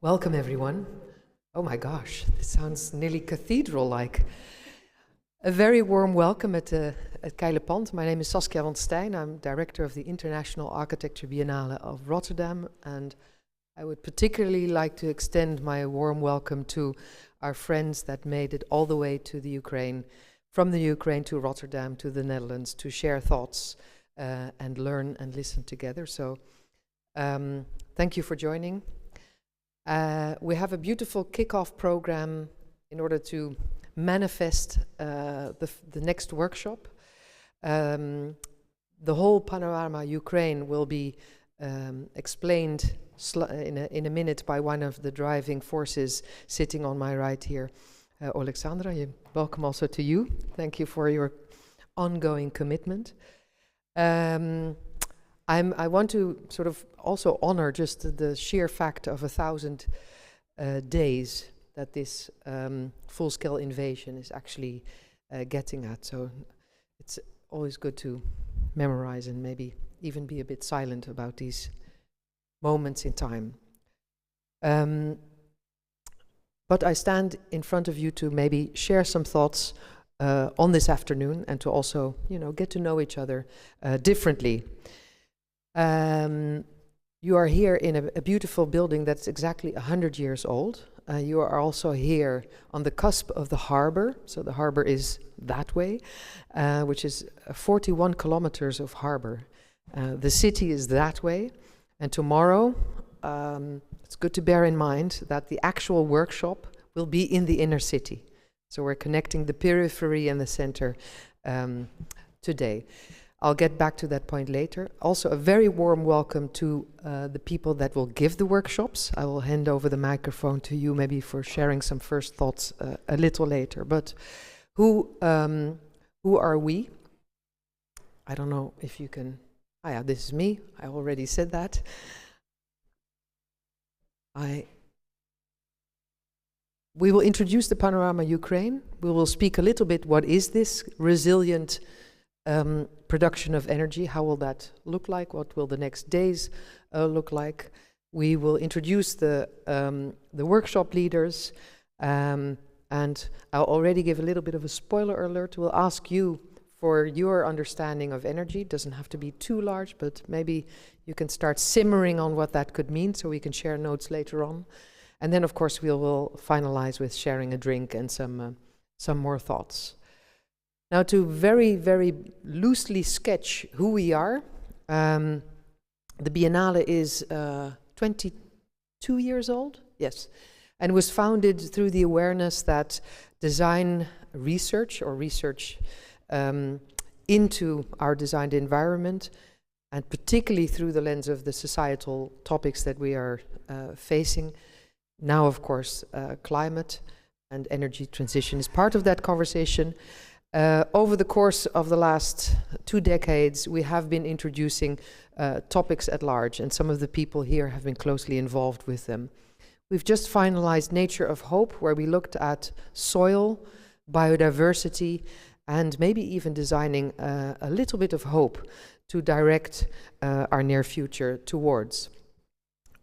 Welcome, everyone. Oh my gosh, this sounds nearly cathedral-like. A very warm welcome at Keilepand. My name is Saskia van Stijn. I'm director of the International Architecture Biennale of Rotterdam, and I would particularly like to extend my warm welcome to our friends that made it all the way to the Ukraine, from the Ukraine to Rotterdam to the Netherlands, to share thoughts and learn and listen together. So thank you for joining. We have a beautiful kickoff program in order to manifest the next workshop. The whole Panorama Ukraine will be explained in a minute by one of the driving forces sitting on my right here, Alexandra. Welcome also to you. Thank you for your ongoing commitment. I want to sort of also honor just the sheer fact of 1,000 days that this full-scale invasion is actually getting at. So it's always good to memorize and maybe even be a bit silent about these moments in time. But I stand in front of you to maybe share some thoughts on this afternoon and to also, get to know each other differently. You are here in a beautiful building that's exactly 100 years old. You are also here on the cusp of the harbor. So the harbor is that way, which is 41 kilometers of harbor. The city is that way. And tomorrow, it's good to bear in mind that the actual workshop will be in the inner city. So we're connecting the periphery and the center today. I'll get back to that point later. Also, a very warm welcome to the people that will give the workshops. I will hand over the microphone to you maybe for sharing some first thoughts a little later. But who are we? I don't know if you can... yeah, this is me. I already said that. We will introduce the Panorama Ukraine. We will speak a little bit, what is this resilient production of energy? How will that look like? What will the next days look like? We will introduce the workshop leaders, and I'll already give a little bit of a spoiler alert. We'll ask you for your understanding of energy. It doesn't have to be too large, but maybe you can start simmering on what that could mean so we can share notes later on. And then, of course, we will finalize with sharing a drink and some more thoughts. Now, to very, very loosely sketch who we are, the Biennale is 22 years old, yes, and was founded through the awareness that design research or research into our designed environment, and particularly through the lens of the societal topics that we are facing, now, of course, climate and energy transition is part of that conversation. Over the course of the last 2 decades, we have been introducing topics at large, and some of the people here have been closely involved with them. We've just finalized Nature of Hope, where we looked at soil, biodiversity, and maybe even designing a little bit of hope to direct our near future towards.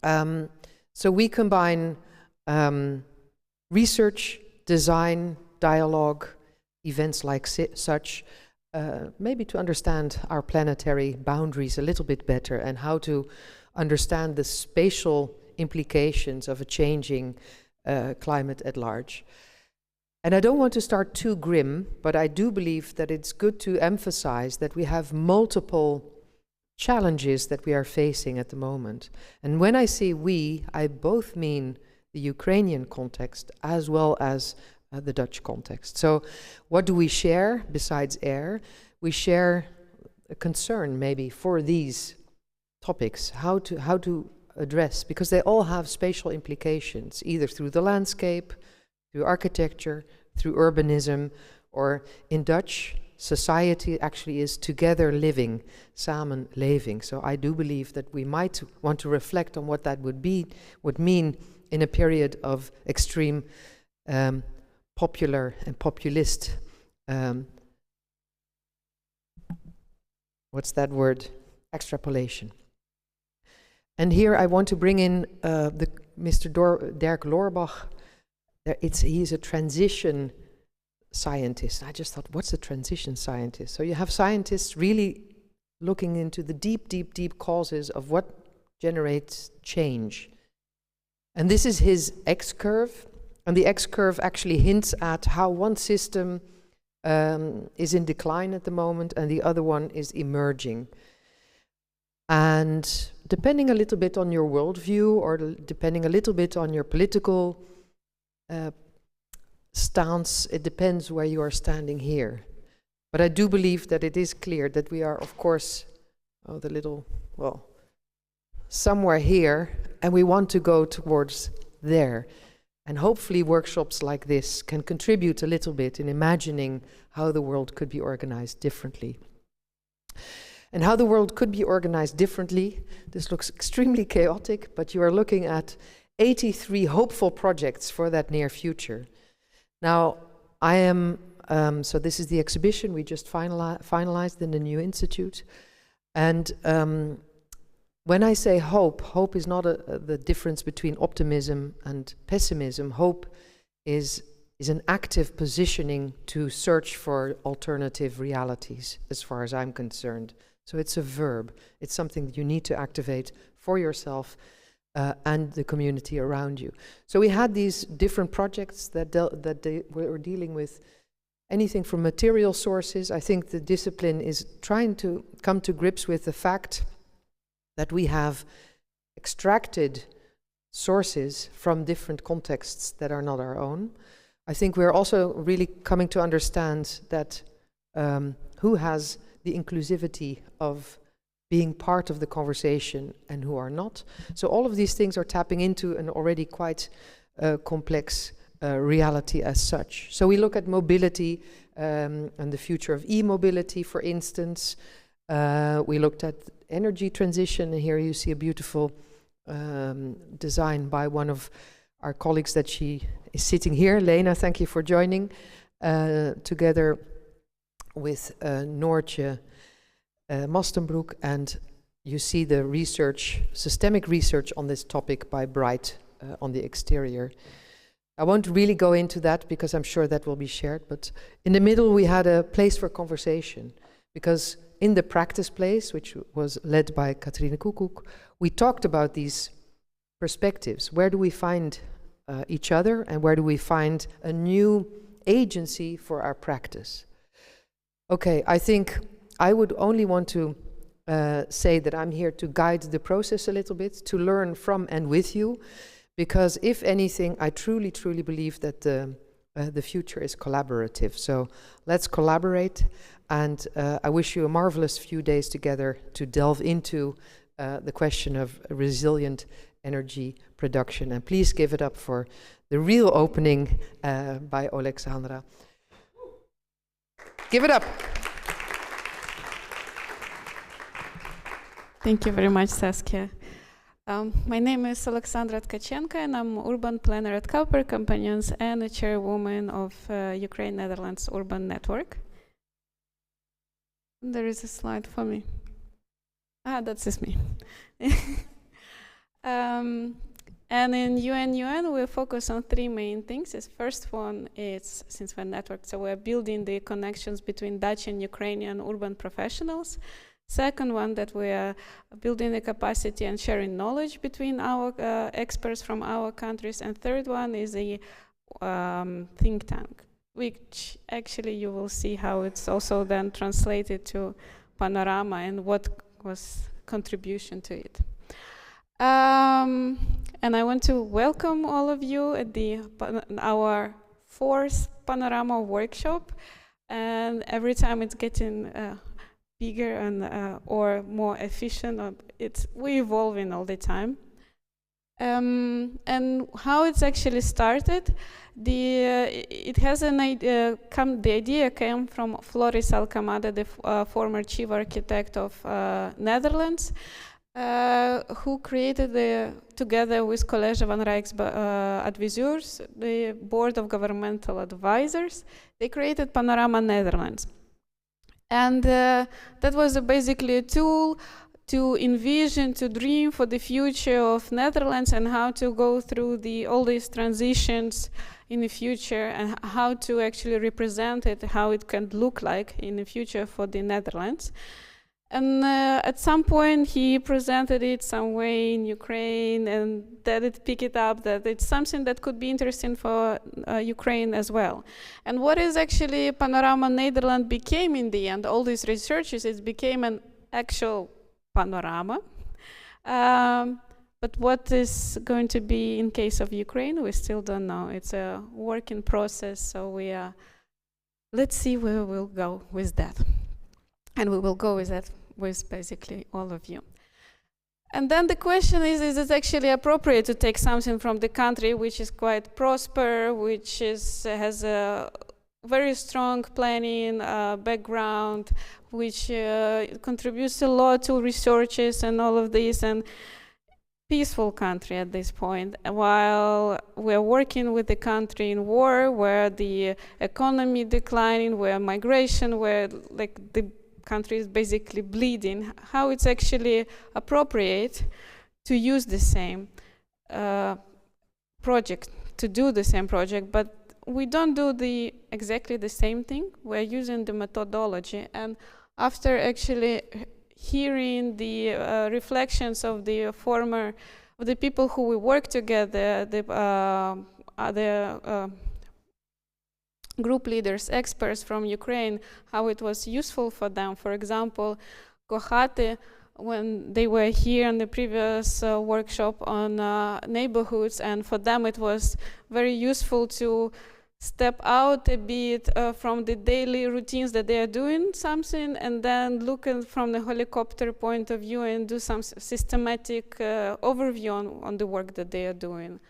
So we combine research, design, dialogue, events like such, maybe to understand our planetary boundaries a little bit better and how to understand the spatial implications of a changing climate at large. And I don't want to start too grim, but I do believe that it's good to emphasize that we have multiple challenges that we are facing at the moment. And when I say we, I both mean the Ukrainian context as well as the Dutch context. So what do we share besides air? We share a concern maybe for these topics, how to address, because they all have spatial implications, either through the landscape, through architecture, through urbanism, or in Dutch, society actually is together living, samen leven. So I do believe that we might want to reflect on what that would mean in a period of extreme popular and populist, what's that word? Extrapolation. And here I want to bring in Mr. Dirk Loorbach, he's a transition scientist. I just thought, what's a transition scientist? So you have scientists really looking into the deep, deep, deep causes of what generates change. And this is his X-curve. And the X-curve actually hints at how one system is in decline at the moment and the other one is emerging. And depending a little bit on your worldview or depending a little bit on your political stance, it depends where you are standing here. But I do believe that it is clear that we are, of course, somewhere here, and we want to go towards there. And hopefully workshops like this can contribute a little bit in imagining how the world could be organized differently. And how the world could be organized differently, this looks extremely chaotic, but you are looking at 83 hopeful projects for that near future. Now, I am, so this is the exhibition we just finalized in the new institute. And when I say hope, hope is not the difference between optimism and pessimism. Hope is an active positioning to search for alternative realities, as far as I'm concerned. So it's a verb. It's something that you need to activate for yourself and the community around you. So we had these different projects that they were dealing with anything from material sources. I think the discipline is trying to come to grips with the fact that we have extracted sources from different contexts that are not our own. I think we're also really coming to understand that who has the inclusivity of being part of the conversation and who are not. So all of these things are tapping into an already quite complex reality as such. So we look at mobility and the future of e-mobility, for instance. We looked at energy transition, and here you see a beautiful design by one of our colleagues that she is sitting here. Lena, thank you for joining, together with Noortje Mastenbroek, and you see the research, systemic research on this topic by Bright on the exterior. I won't really go into that because I'm sure that will be shared, but in the middle we had a place for conversation, because in the practice place, which was led by Katrine Koekoek, we talked about these perspectives. Where do we find each other, and where do we find a new agency for our practice? Okay, I think I would only want to say that I'm here to guide the process a little bit, to learn from and with you, because if anything, I truly, truly believe that the future is collaborative. So let's collaborate, and I wish you a marvelous few days together to delve into the question of resilient energy production. And please give it up for the real opening by Oleksandra. Give it up. Thank you very much, Saskia. My name is Alexandra Tkachenko, and I'm urban planner at Cooper Companions and a chairwoman of Ukraine-Netherlands Urban Network. There is a slide for me. That is me. And in UN, we focus on three main things. The first one is, since we're networked, so we're building the connections between Dutch and Ukrainian urban professionals. Second one, that we are building the capacity and sharing knowledge between our experts from our countries. And third one is a think tank, which actually you will see how it's also then translated to Panorama and what was contribution to it. And I want to welcome all of you at our fourth Panorama workshop. And every time it's getting bigger and or more efficient. We're evolving all the time. And how it's actually started, it has an idea. The idea came from Floris Alcamada, the former chief architect of Netherlands, who created together with College van Rijksadviseurs, the board of governmental advisors. They created Panorama Netherlands. And that was basically a tool to envision, to dream for the future of Netherlands and how to go through all these transitions in the future and how to actually represent it, how it can look like in the future for the Netherlands. And at some point he presented it some way in Ukraine, and that it picked it up that it's something that could be interesting for Ukraine as well. And what is actually Panorama Nederland became in the end, all these researches, it became an actual panorama. But what is going to be in case of Ukraine, we still don't know. It's a work in process, so let's see where we'll go with that. And we will go with that with basically all of you. And then the question is it actually appropriate to take something from the country which is quite prosper, which has a very strong planning background, which contributes a lot to researches and all of this, and peaceful country at this point, while we're working with the country in war, where the economy declining, where migration, where like the country is basically bleeding, how it's actually appropriate to use the same project, to do the same project, but we don't do exactly the same thing. We're using the methodology, and after actually hearing the reflections of the people who we work together, the other group leaders, experts from Ukraine, how it was useful for them. For example, Kohate, when they were here in the previous workshop on neighborhoods, and for them it was very useful to step out a bit from the daily routines that they are doing something, and then look from the helicopter point of view and do some systematic overview on the work that they are doing.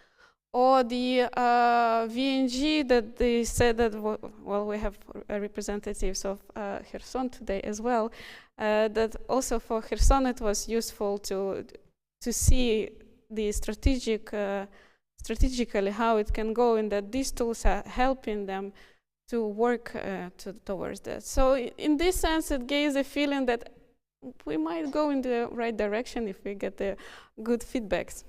Or the VNG that they said that, well, we have representatives of Kherson today as well, that also for Kherson it was useful to see the strategically how it can go, and that these tools are helping them to work towards that. So in this sense, it gives a feeling that we might go in the right direction if we get the good feedbacks.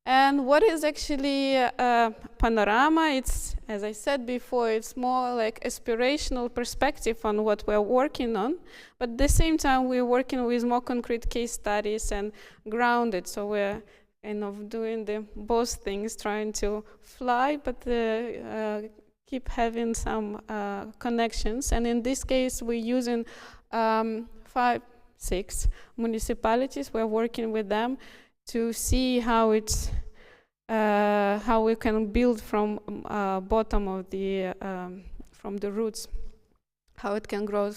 And what is actually Panorama? It's, as I said before, it's more like aspirational perspective on what we're working on, but at the same time we're working with more concrete case studies and grounded, so we're kind of doing both things, trying to fly, but keep having some connections. And in this case, we're using 5-6 municipalities. We're working with them to see how we can build from bottom of from the roots, how it can grow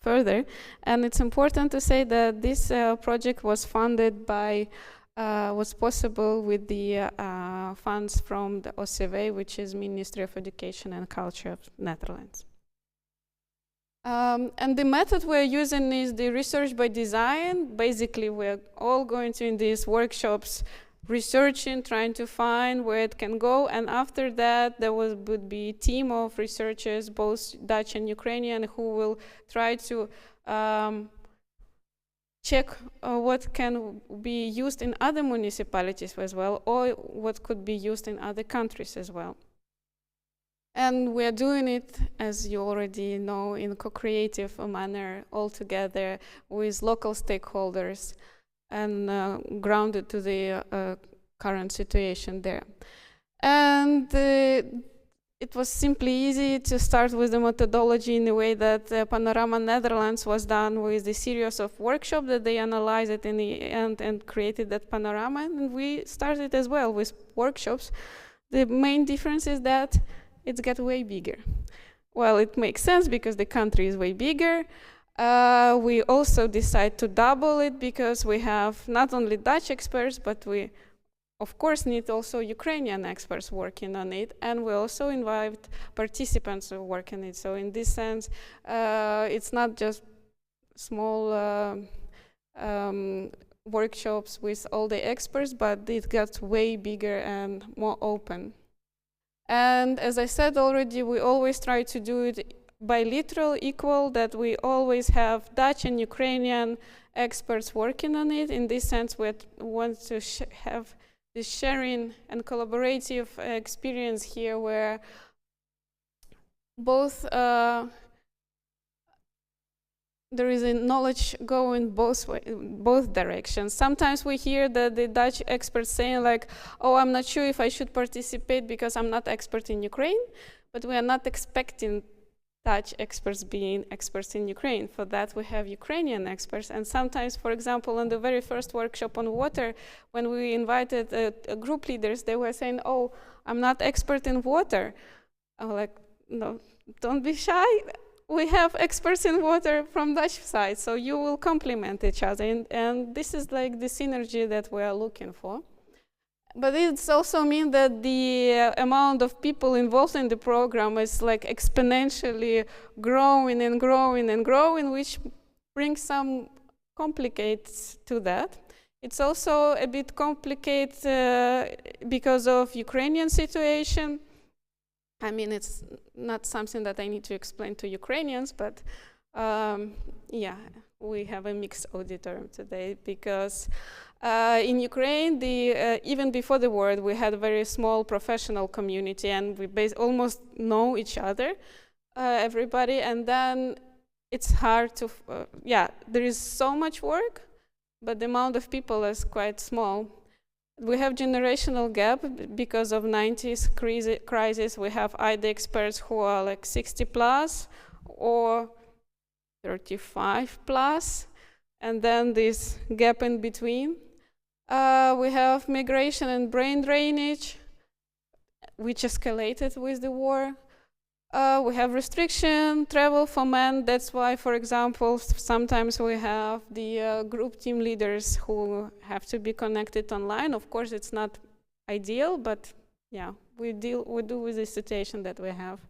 further. And it's important to say that this project was funded by was possible with the funds from the OCW, which is Ministry of Education and Culture of Netherlands. And the method we're using is the research by design. Basically, we're all going to, in these workshops, researching, trying to find where it can go. And after that, there would be a team of researchers, both Dutch and Ukrainian, who will try to check what can be used in other municipalities as well, or what could be used in other countries as well. And we're doing it, as you already know, in a co-creative manner, all together with local stakeholders and grounded to the current situation there. And it was simply easy to start with the methodology in the way that Panorama Netherlands was done with a series of workshops that they analyzed it in the end and created that panorama. And we started as well with workshops. The main difference is that it's got way bigger. Well, it makes sense because the country is way bigger. We also decide to double it because we have not only Dutch experts, but we of course need also Ukrainian experts working on it, and we also invite participants to work on it. So in this sense, it's not just small workshops with all the experts, but it got way bigger and more open. And as I said already, we always try to do it bilateral equal, that we always have Dutch and Ukrainian experts working on it. In this sense, we want to have this sharing and collaborative experience here, where both there is a knowledge going both directions. Sometimes we hear that the Dutch experts saying like, oh, I'm not sure if I should participate because I'm not expert in Ukraine, but we are not expecting Dutch experts being experts in Ukraine. For that, we have Ukrainian experts. And sometimes, for example, on the very first workshop on water, when we invited group leaders, they were saying, oh, I'm not expert in water. I'm like, no, don't be shy. We have experts in water from Dutch side, so you will complement each other. And this is like the synergy that we are looking for. But it also means that the amount of people involved in the program is like exponentially growing and growing and growing, which brings some complicates to that. It's also a bit complicated because of Ukrainian situation. I mean, it's not something that I need to explain to Ukrainians, but yeah, we have a mixed auditorium today because in Ukraine, even before the war, we had a very small professional community, and we almost know each other, everybody, and then it's hard to, yeah, there is so much work, but the amount of people is quite small. We have generational gap because of 90s crisis. We have either experts who are like 60 plus or 35 plus, and then this gap in between. We have migration and brain drainage, which escalated with the war. We have restriction, travel for men. That's why, for example, sometimes we have the group team leaders who have to be connected online. Of course, it's not ideal, but yeah, we do with the situation that we have.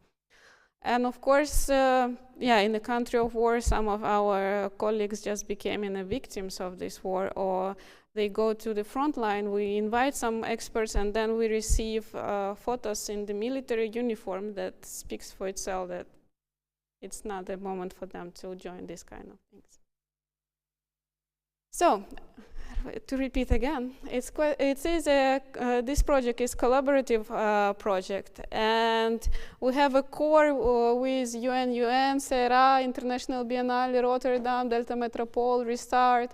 And of course, yeah, in the country of war, some of our colleagues just became victims of this war, or they go to the front line. We invite some experts, and then we receive photos in the military uniform that speaks for itself that it's not a moment for them to join this kind of things. So, to repeat again, this project is collaborative project, and we have a core with UN, CERA, International Biennale, Rotterdam, Delta Metropole, Restart,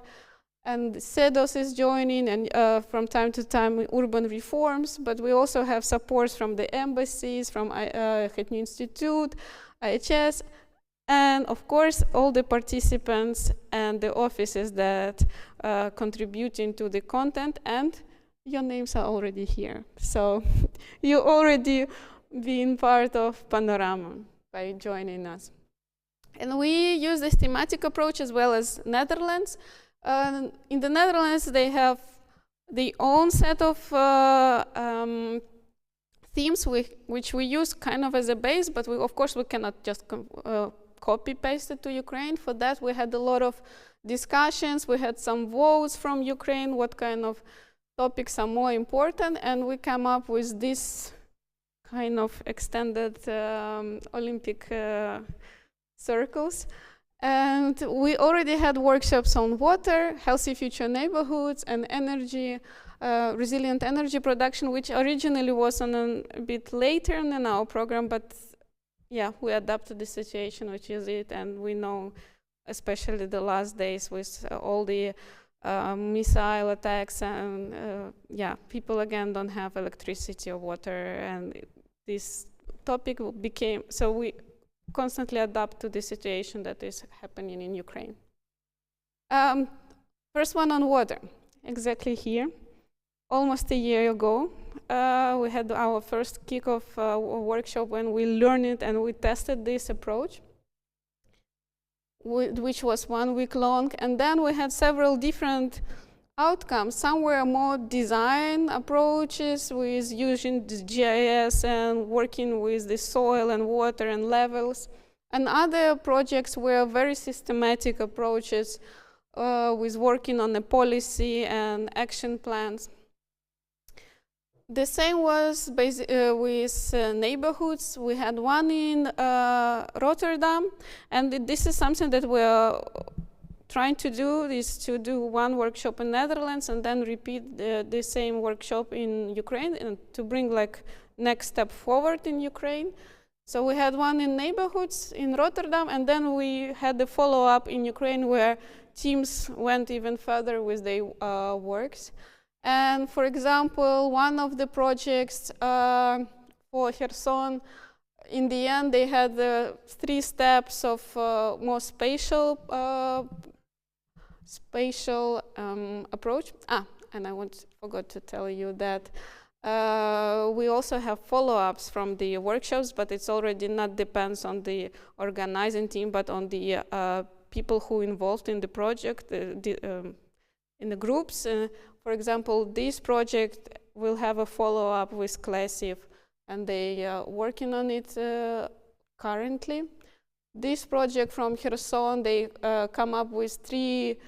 and CEDOS is joining, and from time to time urban reforms, but we also have supports from the embassies, from Hetny Institute, IHS, and of course all the participants and the offices that contributing to the content, and your names are already here. So you already been part of Panorama by joining us. And we use this thematic approach as well as Netherlands. In the Netherlands, they have their own set of themes which we use kind of as a base, but of course we cannot just copy-paste it to Ukraine. For that, we had a lot of discussions. We had some votes from Ukraine, what kind of topics are more important, and we come up with this kind of extended Olympic circles. And we already had workshops on water, healthy future neighborhoods, and energy, resilient energy production, which originally was on a bit later in our program, but yeah, we adapted the situation, which is it, and we know, especially the last days with all the missile attacks, and yeah, people again don't have electricity or water, and this topic became, so we constantly adapt to the situation that is happening in Ukraine. First one on water, exactly here. Almost a year ago, we had our first kickoff workshop when we learned it and we tested this approach, which was 1 week long. And then we had several different outcomes. Some were more design approaches with using the GIS and working with the soil and water and levels. And other projects were very systematic approaches with working on the policy and action plans. The same was with neighborhoods. We had one in Rotterdam, and this is something that we are trying to do, is to do one workshop in Netherlands and then repeat the same workshop in Ukraine, and to bring like next step forward in Ukraine. So we had one in neighborhoods in Rotterdam, and then we had the follow-up in Ukraine where teams went even further with their works. And for example, one of the projects for Kherson, in the end, they had 3 steps of more spatial approach. And I forgot to tell you that we also have follow-ups from the workshops, but it's already not depends on the organizing team, but on the people who involved in the project, in the groups. For example, this project will have a follow-up with Classiv, and they are working on it currently. This project from Kherson, they come up with 3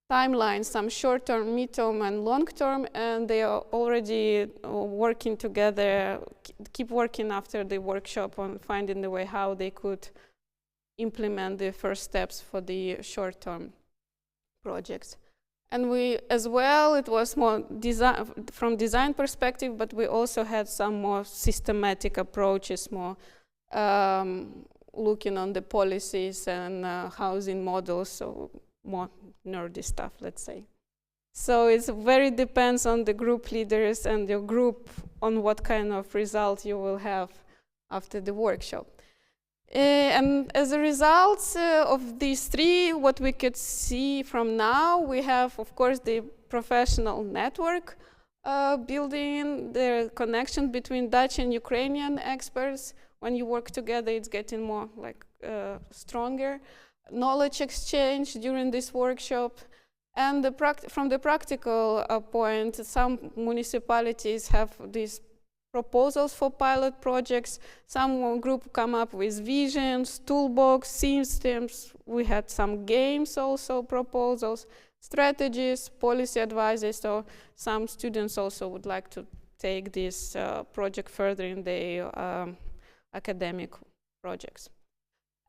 timelines, some short-term, mid-term, and long-term, and they are already working together, keep working after the workshop on finding the way how they could implement the first steps for the short-term projects. And we, as well, it was more from design perspective, but we also had some more systematic approaches, more looking on the policies and housing models, so more nerdy stuff, let's say. So it very depends on the group leaders and your group on what kind of result you will have after the workshop. And as a result of these 3, what we could see from now, we have, of course, the professional network building, the connection between Dutch and Ukrainian experts. When you work together, it's getting more like stronger. Knowledge exchange during this workshop. And from the practical point, some municipalities have these proposals for pilot projects. Some group come up with visions, toolbox, systems. We had some games also, proposals, strategies, policy advices. So some students also would like to take this project further in their academic projects.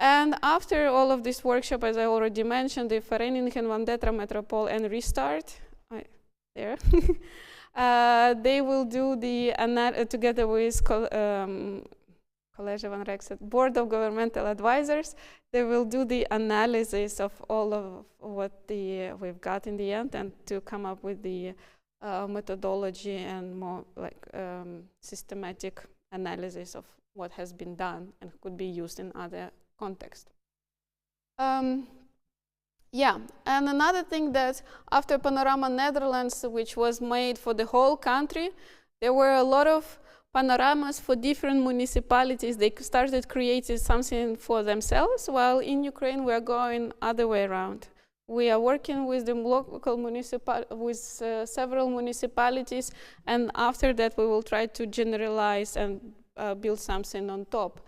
And after all of this workshop, as I already mentioned, the Vereniging van Detra Metropole and Restart, they will do the, together with College van Rijkswet, Board of Governmental Advisors, they will do the analysis of all of what we've got in the end, and to come up with the methodology and more like systematic analysis of what has been done and could be used in other contexts. Yeah, and another thing that after Panorama Netherlands, which was made for the whole country, there were a lot of panoramas for different municipalities. They started creating something for themselves, while in Ukraine we are going other way around. We are working with the local several municipalities, and after that we will try to generalize and build something on top.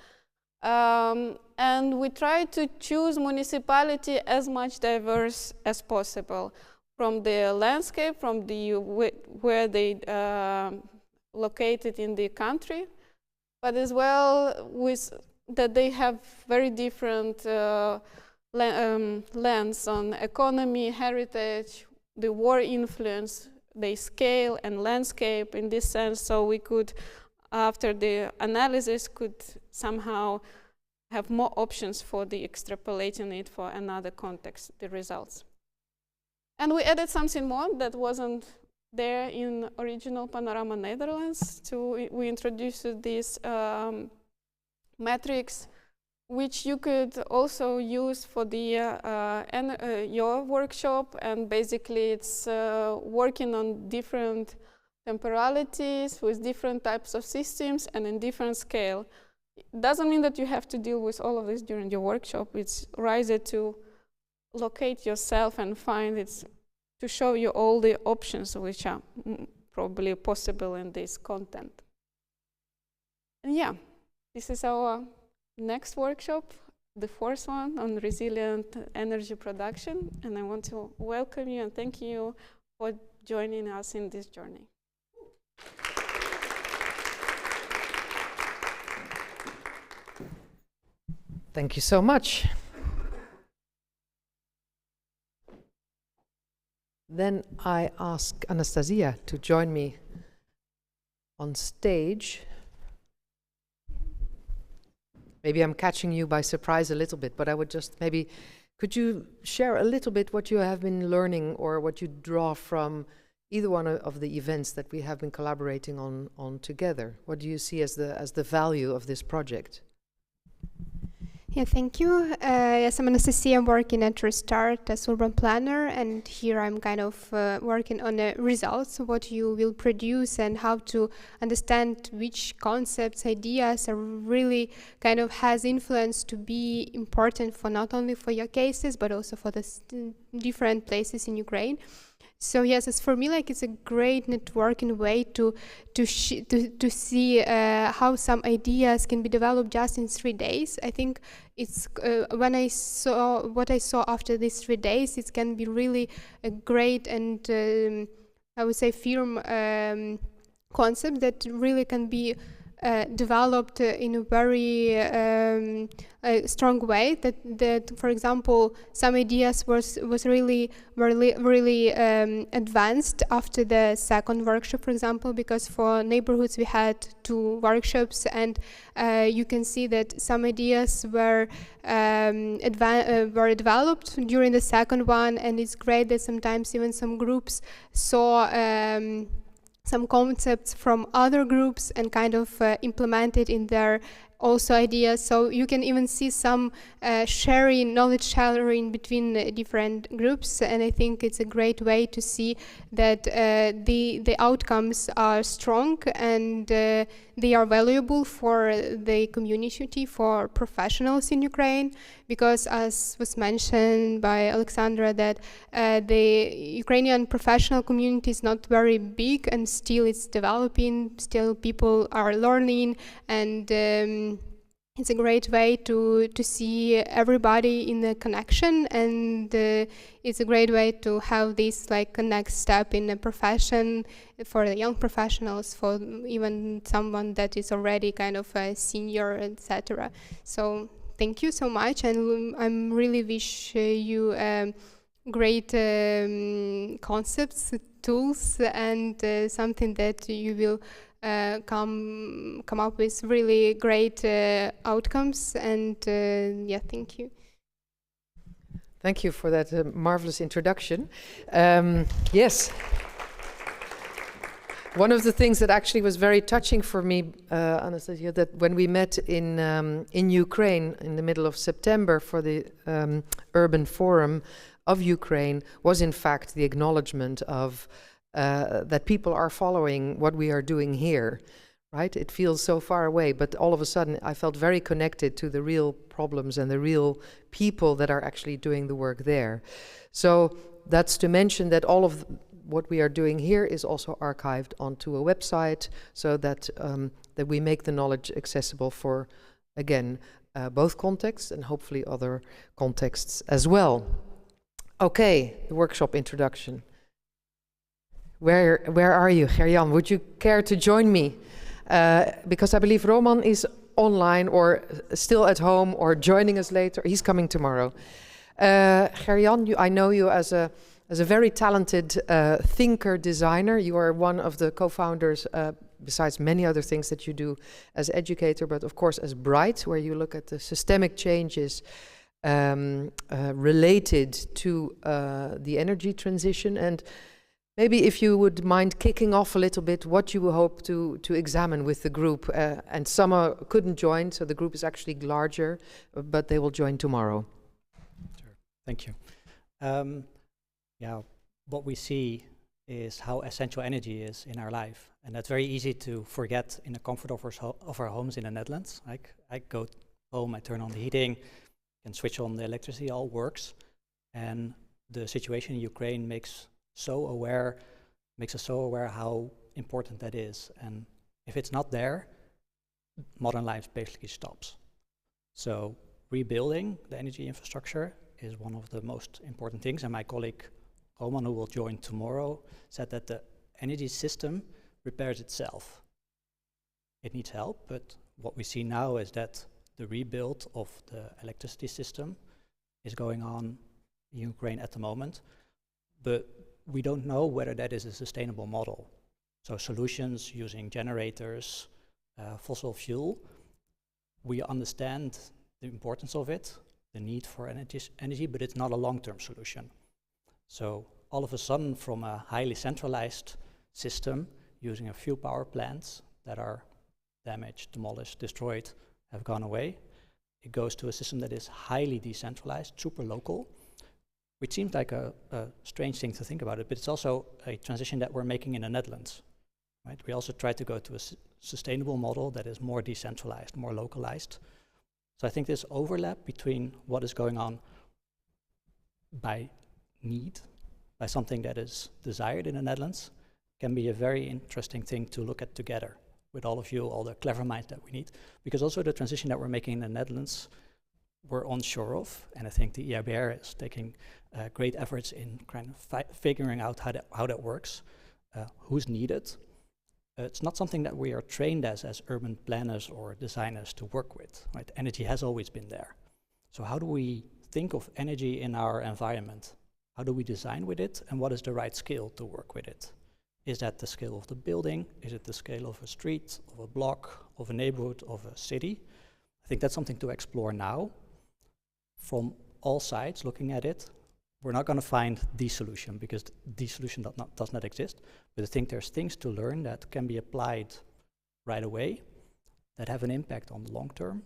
And we try to choose municipality as much diverse as possible, from the landscape, from the where they located in the country, but as well with that they have very different lens on economy, heritage, the war influence, the scale and landscape in this sense. So we could, after the analysis, could somehow have more options for the extrapolating it for another context, the results. And we added something more that wasn't there in original Panorama Netherlands. We introduced this metrics, which you could also use for the your workshop. And basically it's working on different temporalities with different types of systems and in different scale. It doesn't mean that you have to deal with all of this during your workshop. It's rather to locate yourself and find it's to show you all the options which are probably possible in this content. And yeah, this is our next workshop, the 4th one on resilient energy production. And I want to welcome you and thank you for joining us in this journey. Thank you so much. Then I ask Anastasia to join me on stage. Maybe I'm catching you by surprise a little bit, but I would just maybe, could you share a little bit what you have been learning or what you draw from either one of the events that we have been collaborating on together? What do you see as the value of this project? Yeah, thank you. Yes, I'm Anastasia. I'm working at Restart as urban planner, and here I'm kind of working on the results, what you will produce and how to understand which concepts, ideas are really kind of has influence to be important for not only for your cases, but also for the different places in Ukraine. So yes, as for me, like it's a great networking way to see how some ideas can be developed just in 3 days. I think it's when I saw what I saw after these 3 days, it can be really a great and I would say firm concept that really can be developed in a very strong way. That for example, some ideas was really advanced after the second workshop, for example, because for neighborhoods we had 2 workshops, and you can see that some ideas were developed during the second one, and it's great that sometimes even some groups saw some concepts from other groups and kind of implemented in their also ideas. So you can even see some knowledge sharing between different groups, and I think it's a great way to see that the outcomes are strong and they are valuable for the community, for professionals in Ukraine, because as was mentioned by Alexandra, that the Ukrainian professional community is not very big and still it's developing, still people are learning, and it's a great way to see everybody in the connection, and it's a great way to have this like a next step in a profession for the young professionals, for even someone that is already kind of a senior, etc. So thank you so much, and I'm really wish you great concepts, tools, and something that you will come up with really great outcomes. And yeah, thank you. Thank you for that marvelous introduction. Yes. One of the things that actually was very touching for me, Anastasia, that when we met in Ukraine in the middle of September for the Urban Forum of Ukraine, was in fact the acknowledgement of that people are following what we are doing here, right? It feels so far away, but all of a sudden I felt very connected to the real problems and the real people that are actually doing the work there. So that's to mention that all of what we are doing here is also archived onto a website, so that that we make the knowledge accessible for, again, both contexts and hopefully other contexts as well. Okay, the workshop introduction. Where are you, Gerjan? Would you care to join me? Because I believe Roman is online or still at home or joining us later. He's coming tomorrow. Gerjan, I know you as a very talented thinker, designer. You are one of the co-founders, besides many other things that you do as educator, but of course as Bright, where you look at the systemic changes related to the energy transition. And maybe if you would mind kicking off a little bit what you hope to examine with the group. And some couldn't join, so the group is actually larger, but they will join tomorrow. Sure. Thank you. Yeah, what we see is how essential energy is in our life. And that's very easy to forget in the comfort of our homes in the Netherlands. Like, I go home, I turn on the heating, can switch on the electricity, all works. And the situation in Ukraine makes us so aware how important that is. And if it's not there, modern life basically stops. So rebuilding the energy infrastructure is one of the most important things. And my colleague Roman, who will join tomorrow, said that the energy system repairs itself. It needs help, but what we see now is that the rebuild of the electricity system is going on in Ukraine at the moment, but we don't know whether that is a sustainable model. So solutions using generators, fossil fuel, we understand the importance of it, the need for energy, but it's not a long-term solution. So all of a sudden, from a highly centralized system using a few power plants that are damaged, demolished, destroyed, have gone away, it goes to a system that is highly decentralized, super local, which seems like a strange thing to think about it, but it's also a transition that we're making in the Netherlands. Right? We also try to go to a sustainable model that is more decentralized, more localized. So I think this overlap between what is going on by need, by something that is desired in the Netherlands, can be a very interesting thing to look at together with all of you, all the clever minds that we need. Because also the transition that we're making in the Netherlands, we're unsure of, and I think the EIBR is taking great efforts in kind of figuring out how that works, who's needed. It's not something that we are trained as urban planners or designers to work with, right? Energy has always been there. So how do we think of energy in our environment? How do we design with it, and what is the right scale to work with it? Is that the scale of the building? Is it the scale of a street, of a block, of a neighborhood, of a city? I think that's something to explore now from all sides looking at it. We're not going to find the solution because the solution does not exist, but I think there's things to learn that can be applied right away that have an impact on the long term,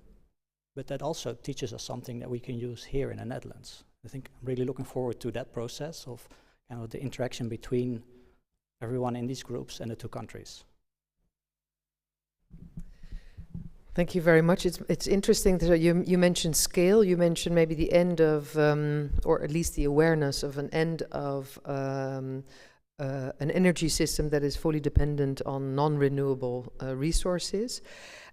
but that also teaches us something that we can use here in the Netherlands. I think I'm really looking forward to that process of kind of the interaction between everyone in these groups and the two countries. Thank you very much. It's interesting that you mentioned scale. You mentioned maybe the end of, or at least the awareness of an end of an energy system that is fully dependent on non-renewable resources.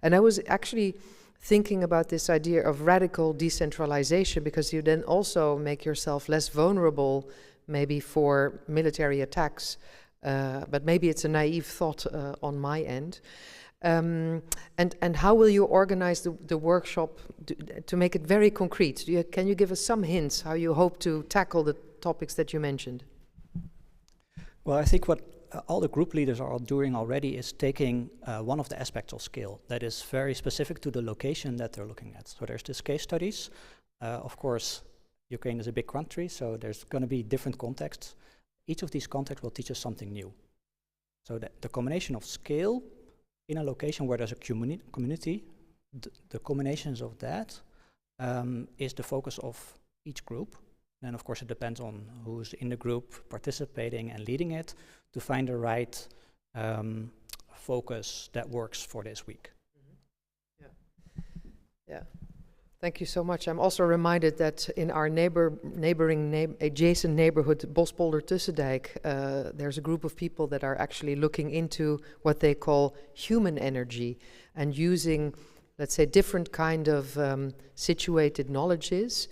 And I was actually thinking about this idea of radical decentralization, because you then also make yourself less vulnerable maybe for military attacks. But maybe it's a naive thought on my end. And how will you organize the workshop to make it very concrete? Can you give us some hints how you hope to tackle the topics that you mentioned? Well, I think what all the group leaders are doing already is taking one of the aspects of scale that is very specific to the location that they're looking at. So there's this case studies. Of course, Ukraine is a big country, so there's going to be different contexts. Each of these contexts will teach us something new. So the combination of scale in a location where there's a community, the combinations of that is the focus of each group. And of course it depends on who's in the group participating and leading it to find the right focus that works for this week. Yeah. Thank you so much. I'm also reminded that in our neighboring adjacent neighborhood, Bospolder-Tussendijk, there's a group of people that are actually looking into what they call human energy and using, let's say, different kind of situated knowledges.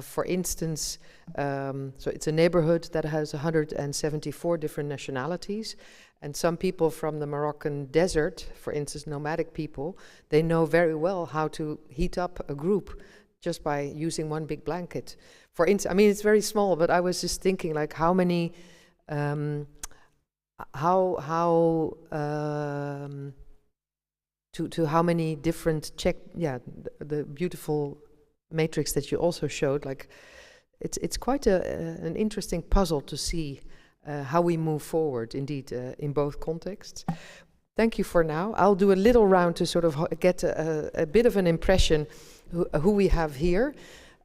For instance, so it's a neighborhood that has 174 different nationalities. And some people from the Moroccan desert, for instance, nomadic people, they know very well how to heat up a group just by using one big blanket. For instance, I mean, it's very small, but I was just thinking, like, how many, to how many different the beautiful matrix that you also showed, like, it's quite an interesting puzzle to see. How we move forward, indeed, in both contexts. Thank you for now. I'll do a little round to sort of get a bit of an impression who we have here.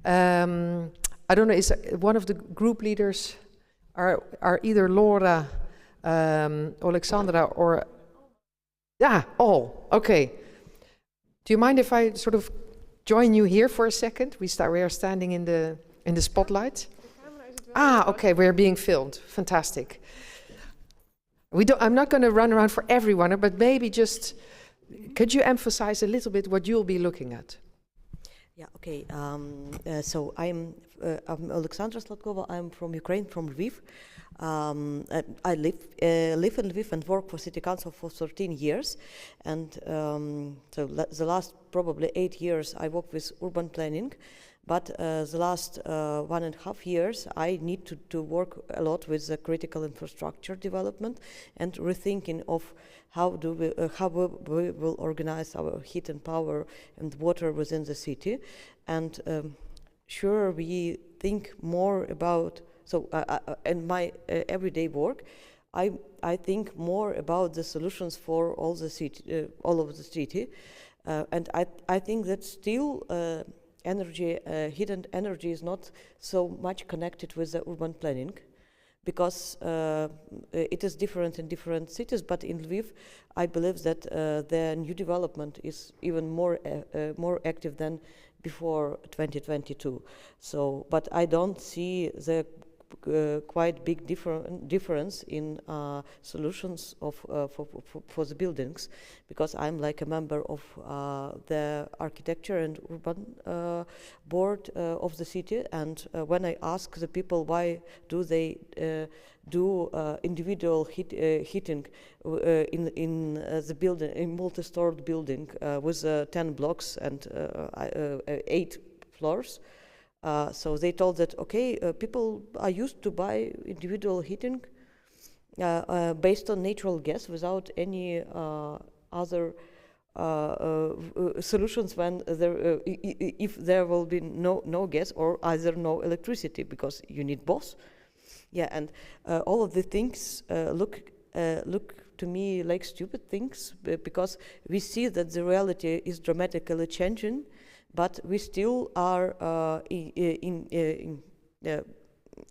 I don't know, is one of the group leaders are either Laura, Alexandra, or all. Okay. Do you mind if I sort of join you here for a second? We are standing in the spotlight. Okay, we're being filmed. Fantastic. I'm not going to run around for everyone, but maybe just, could you emphasize a little bit what you'll be looking at? Yeah, okay. So I'm Alexandra Sladkova. I'm from Ukraine, from Lviv. I live in Lviv and work for City Council for 13 years. And so the last probably 8 years I work with urban planning. But the last 1.5 years, I need to work a lot with the critical infrastructure development and rethinking of how we will organize our heat and power and water within the city. And sure, we think more about, so in my everyday work, I think more about the solutions for all the city, all of the city. And I think that still energy, heat and energy is not so much connected with the urban planning, because it is different in different cities. But in Lviv, I believe that the new development is even more active than before 2022. So, but I don't see the quite big difference in solutions of for the buildings, because I'm like a member of the architecture and urban board of the city, and when I ask the people why do they do individual heating in the building, in multi-stored building with 10 blocks and 8 floors. So they told that, okay, people are used to buy individual heating based on natural gas without any other solutions when there, if there will be no gas or either no electricity, because you need both. Yeah, and all of the things look to me like stupid things, because we see that the reality is dramatically changing. But we still are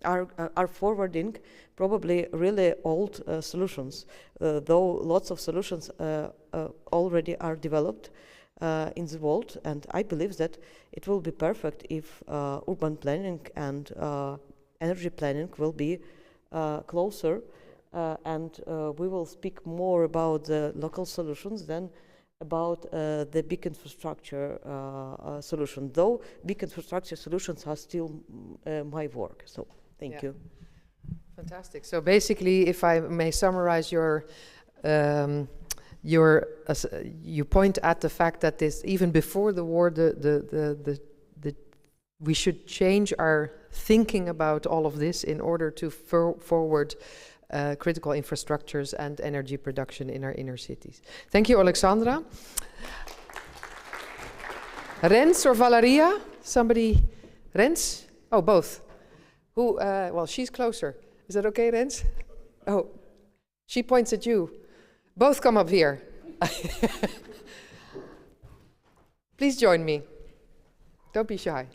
are forwarding probably really old solutions, though lots of solutions already are developed in the world. And I believe that it will be perfect if urban planning and energy planning will be closer, and we will speak more about the local solutions than about the big infrastructure solution, though big infrastructure solutions are still my work. So thank you. Fantastic. So basically, if I may summarize you point at the fact that this, even before the war, we should change our thinking about all of this in order to forward critical infrastructures and energy production in our inner cities. Thank you, Alexandra. Rens or Valeria? Somebody? Rens? Oh, both. Who? Well, she's closer. Is that okay, Rens? Oh, she points at you. Both come up here. Please join me. Don't be shy.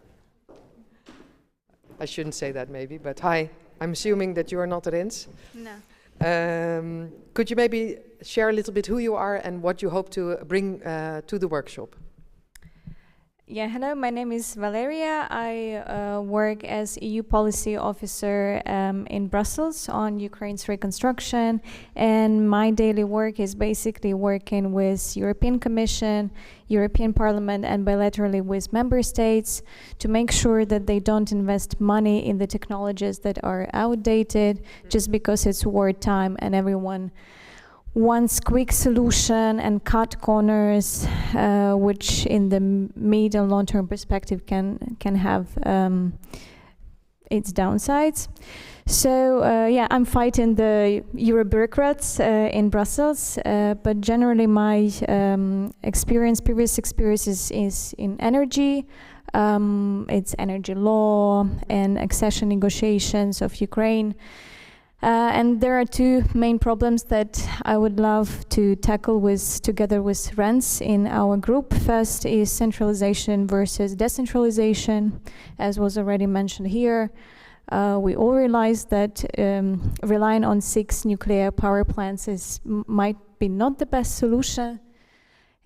I shouldn't say that maybe, but hi. I'm assuming that you are not Rens. No. Could you maybe share a little bit who you are and what you hope to bring to the workshop? Yeah, hello, my name is Valeria. I work as EU policy officer in Brussels on Ukraine's reconstruction, and my daily work is basically working with European Commission, European Parliament, and bilaterally with member states to make sure that they don't invest money in the technologies that are outdated just because it's wartime and everyone wants quick solution and cut corners, which in the mid and long-term perspective can have its downsides. So yeah, I'm fighting the Euro bureaucrats in Brussels, but generally my previous experience is in energy. It's energy law and accession negotiations of Ukraine. And there are two main problems that I would love to tackle together with Rens in our group. First is centralization versus decentralization, as was already mentioned here. We all realize that relying on 6 nuclear power plants might be not the best solution.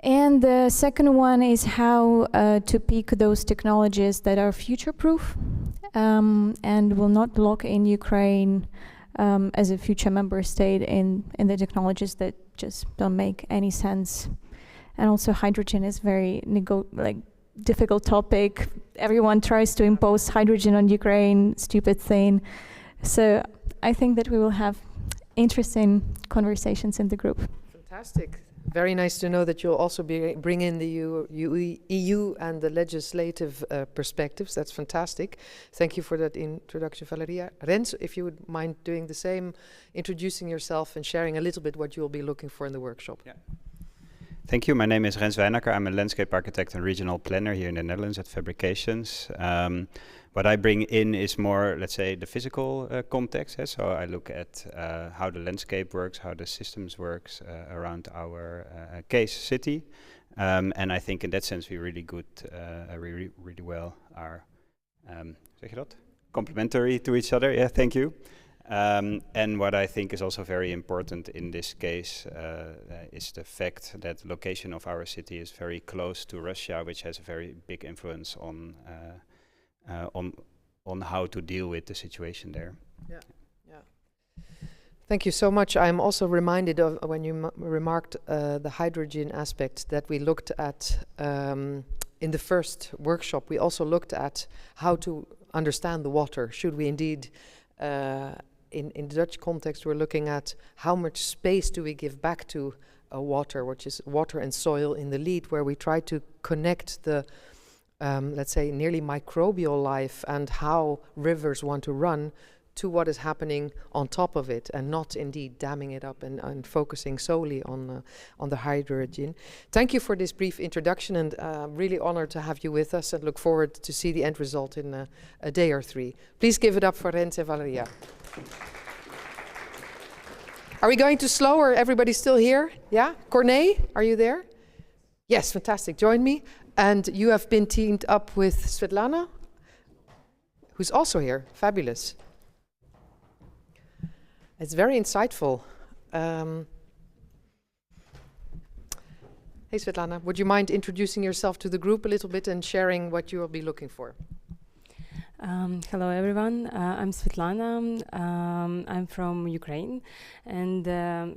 And the second one is how to pick those technologies that are future-proof and will not lock in Ukraine as a future member state in the technologies that just don't make any sense. And also hydrogen is very difficult topic. Everyone tries to impose hydrogen on Ukraine, stupid thing. So I think that we will have interesting conversations in the group. Fantastic. Very nice to know that you'll also bring in the EU and the legislative perspectives. That's fantastic. Thank you for that introduction, Valeria. Rens, if you would mind doing the same, introducing yourself and sharing a little bit what you'll be looking for in the workshop. Yeah. Thank you. My name is Rens Wijnacker. I'm a landscape architect and regional planner here in the Netherlands at Fabrications. What I bring in is more, let's say, the physical context. So I look at how the landscape works, how the systems works around our case city. And I think in that sense we really good, really well are, zeg je dat? Complementary to each other. Yeah, thank you. And what I think is also very important in this case is the fact that the location of our city is very close to Russia, which has a very big influence on how to deal with the situation there. Yeah, yeah. Thank you so much. I'm also reminded of when you remarked the hydrogen aspect that we looked at in the first workshop. We also looked at how to understand the water. Should we indeed, in the Dutch context, we're looking at how much space do we give back to water, which is water and soil in the lead, where we try to connect the let's say, nearly microbial life and how rivers want to run to what is happening on top of it, and not indeed damming it up and focusing solely on the hydrogen. Thank you for this brief introduction, and really honored to have you with us, and look forward to see the end result in a day or three. Please give it up for Rens and Valeria. Are we going too slow, or everybody still here? Yeah? Corné, are you there? Yes, fantastic. Join me. And you have been teamed up with Svetlana, who's also here. Fabulous. It's very insightful. Hey, Svetlana, would you mind introducing yourself to the group a little bit and sharing what you will be looking for? Hello everyone, I'm Svetlana, I'm from Ukraine, and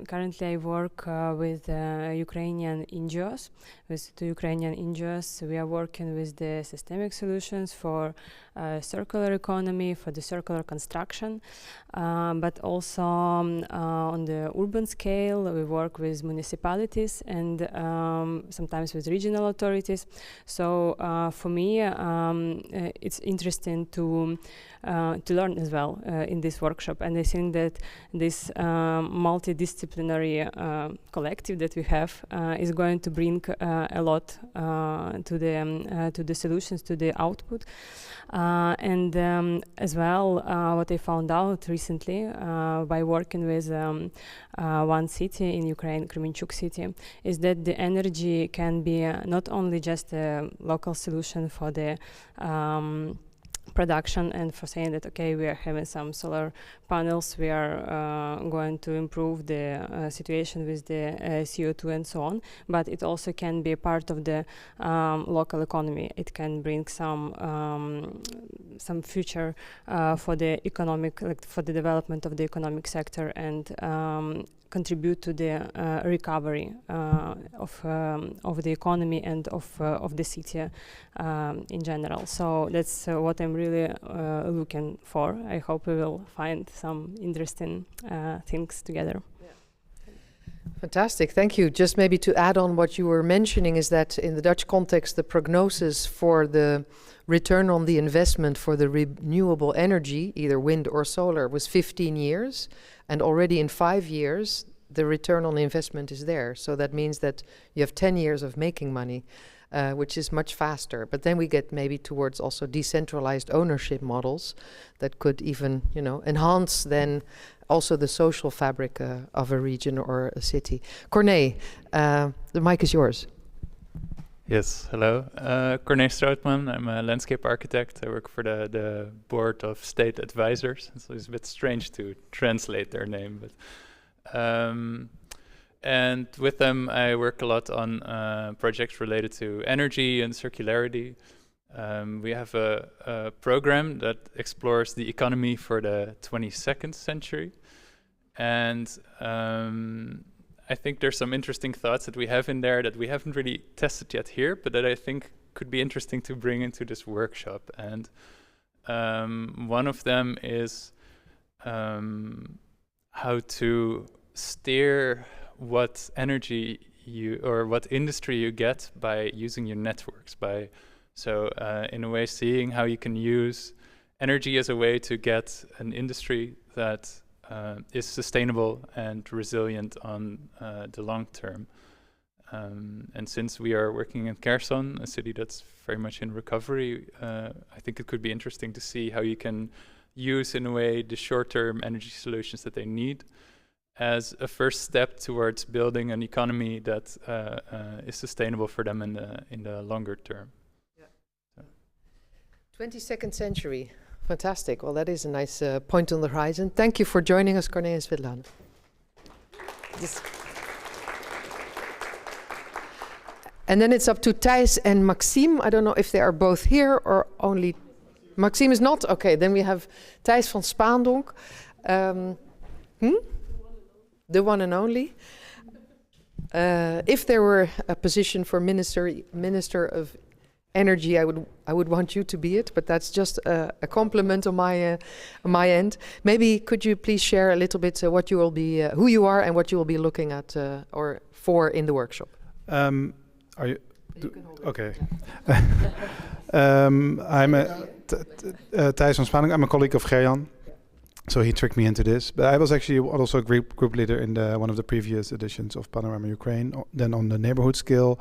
currently I work with Ukrainian NGOs. With the Ukrainian NGOs we are working with the systemic solutions for circular economy, for the circular construction, but also on the urban scale we work with municipalities and sometimes with regional authorities. So for me it's interesting to learn as well in this workshop, and I think that this multidisciplinary collective that we have is going to bring a lot to the solutions, to the output, and as well what I found out recently by working with one city in Ukraine, Kremenchuk city, is that the energy can be not only just a local solution for the production and for saying that okay, we are having some solar panels, we are going to improve the situation with the CO2 and so on, but it also can be a part of the local economy. It can bring some future for the economic, like for the development of the economic sector, and contribute to the recovery of the economy and of the city in general. So that's what I'm really looking for. I hope we will find some interesting things together. Fantastic, thank you. Just maybe to add on what you were mentioning is that in the Dutch context, the prognosis for the return on the investment for the renewable energy, either wind or solar, was 15 years. And already in 5 years, the return on investment is there. So that means that you have 10 years of making money, which is much faster. But then we get maybe towards also decentralized ownership models that could even, you know, enhance then also the social fabric of a region or a city. Corné, the mic is yours. Yes, hello. Corné Strootman, I'm a landscape architect. I work for the Board of State Advisors. So it's a bit strange to translate their name, but and with them I work a lot on projects related to energy and circularity. We have a program that explores the economy for the 22nd century, and I think there's some interesting thoughts that we have in there that we haven't really tested yet here, but that I think could be interesting to bring into this workshop. And one of them is how to steer what energy you or what industry you get by using your networks. So in a way, seeing how you can use energy as a way to get an industry that is sustainable and resilient on the long term. And since we are working in Kherson, a city that's very much in recovery, I think it could be interesting to see how you can use, in a way, the short-term energy solutions that they need as a first step towards building an economy that is sustainable for them in the longer term. Yeah. So. 22nd century. Fantastic. Well, that is a nice point on the horizon. Thank you for joining us, Corné and Svetlana. Yes. And then it's up to Thijs and Maxime. I don't know if they are both here or only... Maxime is not? Okay, then we have Thijs van Spaandonk. The one and only. If there were a position for Minister of Energy, I would want you to be it, but that's just a compliment on my end. Maybe could you please share a little bit what you will be, who you are, and what you will be looking at or for in the workshop? Are you? Okay. I'm Thijs van Spaandonk. I'm a colleague of Gerjan, so he tricked me into this. But I was actually also a group leader in one of the previous editions of Panorama Ukraine, then on the neighborhood scale.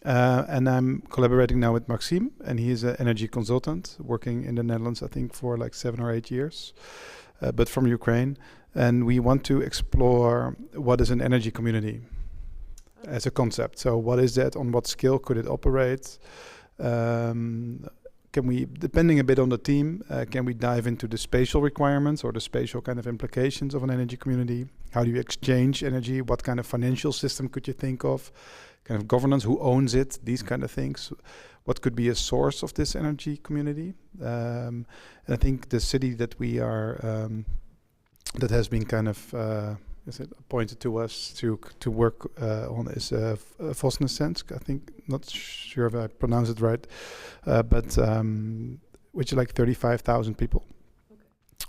And I'm collaborating now with Maxime, and he is an energy consultant working in the Netherlands, I think, for like 7 or 8 years, but from Ukraine. And we want to explore what is an energy community as a concept. So what is that? On what scale could it operate? Can we, depending a bit on the team, can we dive into the spatial requirements or the spatial kind of implications of an energy community? How do you exchange energy? What kind of financial system could you think of? Kind of governance, who owns it? These kind of things. What could be a source of this energy community? And I think the city that we are, that has been kind of appointed to us to work on is Vosnesensk. I think, not sure if I pronounce it right, but which is like 35,000 people,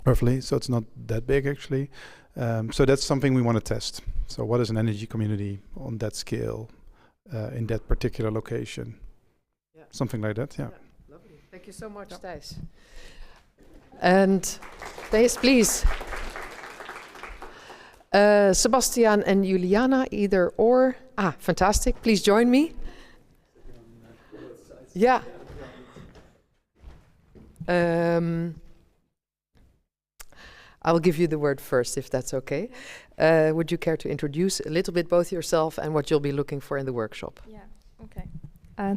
roughly. So it's not that big actually. So that's something we want to test. So what is an energy community on that scale, in that particular location? Yeah. Something like that. Yeah. Lovely. Thank you so much, Thijs. And Thijs, please. Sebastian and Juliana, either or. Ah, fantastic. Please join me. Yeah. I'll give you the word first, if that's okay. Would you care to introduce a little bit both yourself and what you'll be looking for in the workshop? Yeah, okay.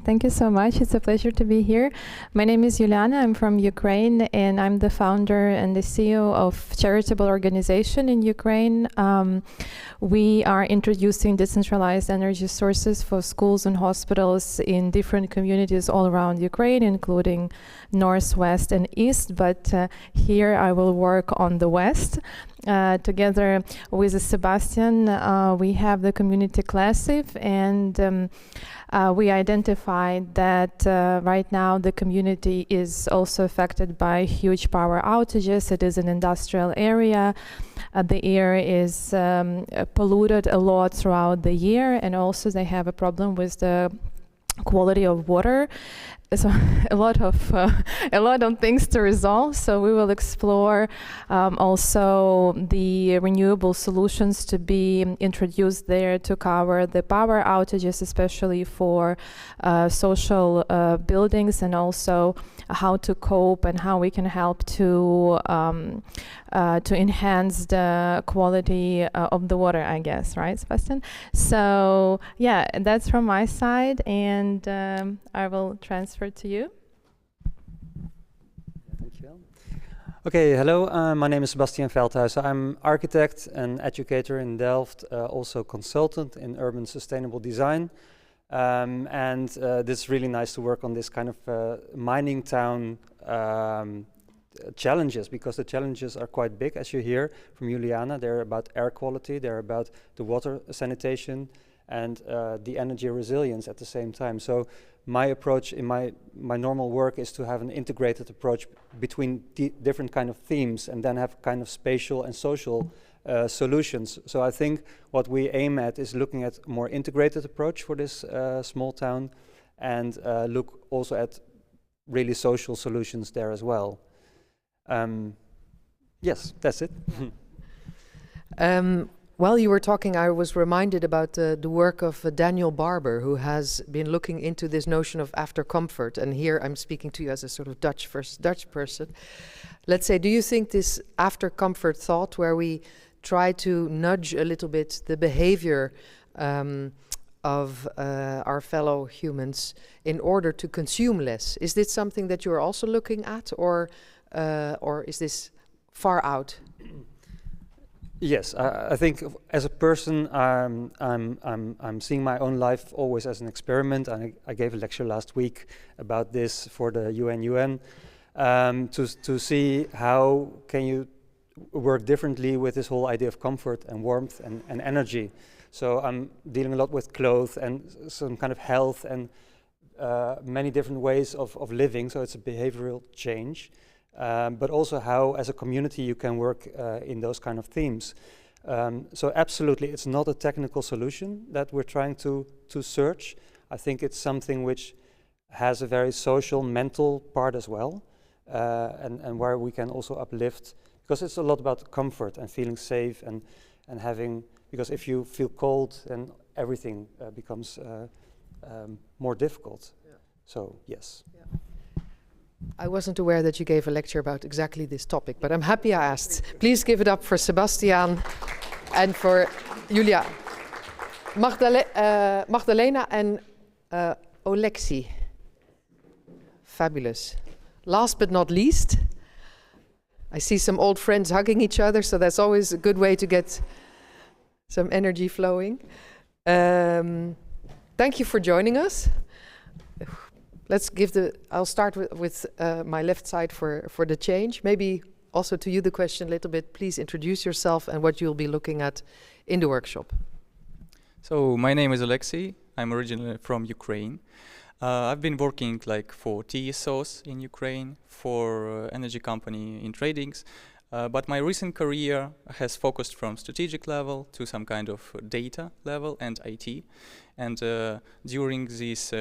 Thank you so much. It's a pleasure to be here. My name is Juliana. I'm from Ukraine, and I'm the founder and the CEO of charitable organization in Ukraine. We are introducing decentralized energy sources for schools and hospitals in different communities all around Ukraine, including north, west, and east. But here I will work on the west. Together with Sebastian, we have the community Classiv, and we identified that right now the community is also affected by huge power outages. It is an industrial area. The air is polluted a lot throughout the year, and also they have a problem with the quality of water. So a lot of things to resolve. So we will explore also the renewable solutions to be introduced there to cover the power outages, especially for social buildings, and also how to cope and how we can help to enhance the quality of the water, I guess, right, Sebastian? So yeah, that's from my side, and I will transfer to you. Thank you. Okay, hello, my name is Sebastian Veldhuis. I'm architect and educator in Delft, also consultant in urban sustainable design. And this is really nice to work on this kind of mining town challenges, because the challenges are quite big, as you hear from Juliana. They're about air quality, they're about the water sanitation, and the energy resilience at the same time. So my approach in my normal work is to have an integrated approach between different kind of themes, and then have kind of spatial and social solutions. So I think what we aim at is looking at a more integrated approach for this small town, and look also at really social solutions there as well. Yes, that's it. While you were talking, I was reminded about the work of Daniel Barber, who has been looking into this notion of after comfort. And here I'm speaking to you as a sort of Dutch versus Dutch person. Let's say, do you think this after comfort thought, where we try to nudge a little bit the behavior of our fellow humans in order to consume less, is this something that you're also looking at, or is this far out? Yes, I think as a person, I'm seeing my own life always as an experiment. I gave a lecture last week about this for the UN to see how can you work differently with this whole idea of comfort and warmth and energy. So I'm dealing a lot with clothes and some kind of health and many different ways of living. So it's a behavioral change. But also how, as a community, you can work in those kind of themes. So absolutely, it's not a technical solution that we're trying to search. I think it's something which has a very social, mental part as well, and where we can also uplift, because it's a lot about comfort and feeling safe and having, because if you feel cold, then everything becomes more difficult. Yeah. So, yes. Yeah. I wasn't aware that you gave a lecture about exactly this topic, but I'm happy I asked. Please give it up for Sebastian and for Julia. Magdalena and Oleksiy. Fabulous. Last but not least, I see some old friends hugging each other, so that's always a good way to get some energy flowing. Thank you for joining us. Let's give I'll start with my left side for the change. Maybe also to you the question a little bit. Please introduce yourself and what you'll be looking at in the workshop. So my name is Oleksiy. I'm originally from Ukraine. I've been working like for TSOs in Ukraine, for energy company in tradings. But my recent career has focused from strategic level to some kind of data level and IT. And during this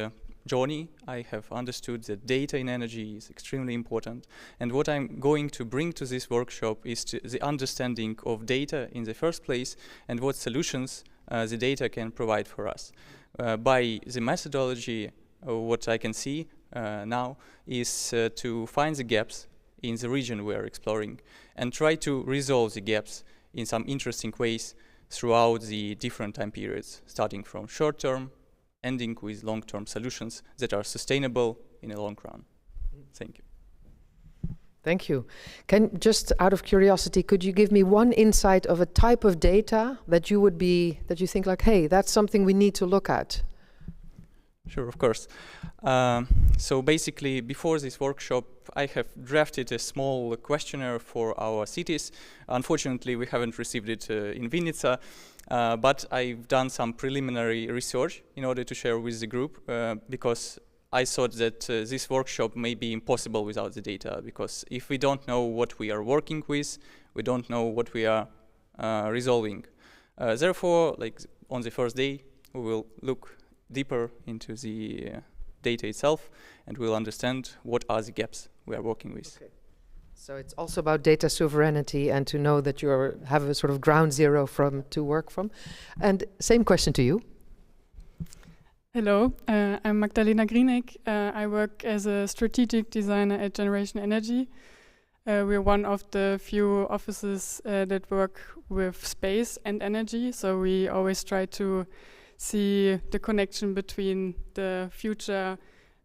journey, I have understood that data in energy is extremely important. And what I'm going to bring to this workshop is the understanding of data in the first place and what solutions the data can provide for us. By the methodology, what I can see now is to find the gaps in the region we are exploring and try to resolve the gaps in some interesting ways throughout the different time periods, starting from short term, ending with long-term solutions that are sustainable in the long run. Thank you. Thank you. Just out of curiosity, could you give me one insight of a type of data that you think like, hey, that's something we need to look at? Sure, of course. So basically, before this workshop, I have drafted a small questionnaire for our cities. Unfortunately, we haven't received it in Vinnytsia, but I've done some preliminary research in order to share with the group, because I thought that this workshop may be impossible without the data, because if we don't know what we are working with, we don't know what we are resolving. Therefore, like on the first day, we will look deeper into the data itself, and we'll understand what are the gaps we are working with. Okay. So it's also about data sovereignty and to know that you have a sort of ground zero to work from. And same question to you. Hello, I'm Magdalena Grienek. I work as a strategic designer at Generation Energy. We're one of the few offices that work with space and energy, so we always try to see the connection between the future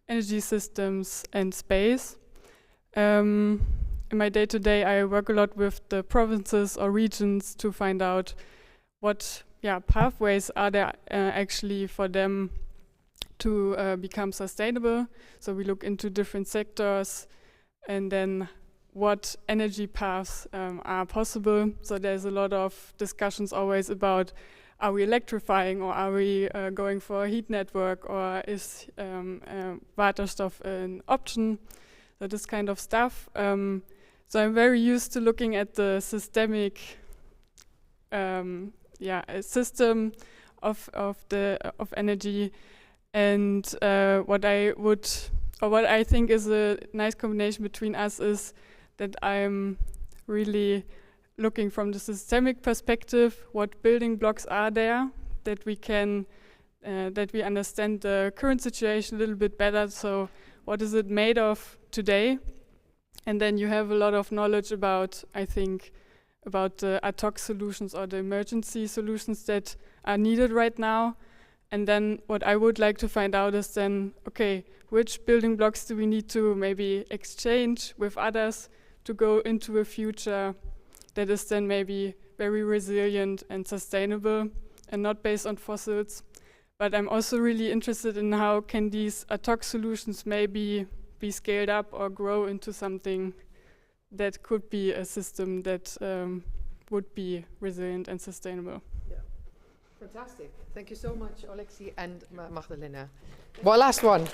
energy systems and space. In my day-to-day, I work a lot with the provinces or regions to find out what pathways are there actually for them to become sustainable. So we look into different sectors and then what energy paths are possible. So there's a lot of discussions always about, are we electrifying, or are we going for a heat network, or is Waterstoff an option? So this kind of stuff. So I'm very used to looking at the systemic, a system of energy, and what I think is a nice combination between us is that I'm really looking from the systemic perspective, what building blocks are there, that we can, that we understand the current situation a little bit better. So what is it made of today? And then you have a lot of knowledge about, I think, about the ad hoc solutions or the emergency solutions that are needed right now. And then what I would like to find out is then, okay, which building blocks do we need to maybe exchange with others to go into a future that is then maybe very resilient and sustainable and not based on fossils. But I'm also really interested in how can these ad hoc solutions maybe be scaled up or grow into something that could be a system that would be resilient and sustainable. Yeah. Fantastic. Thank you so much, Alexi and Magdalena. Well, last one.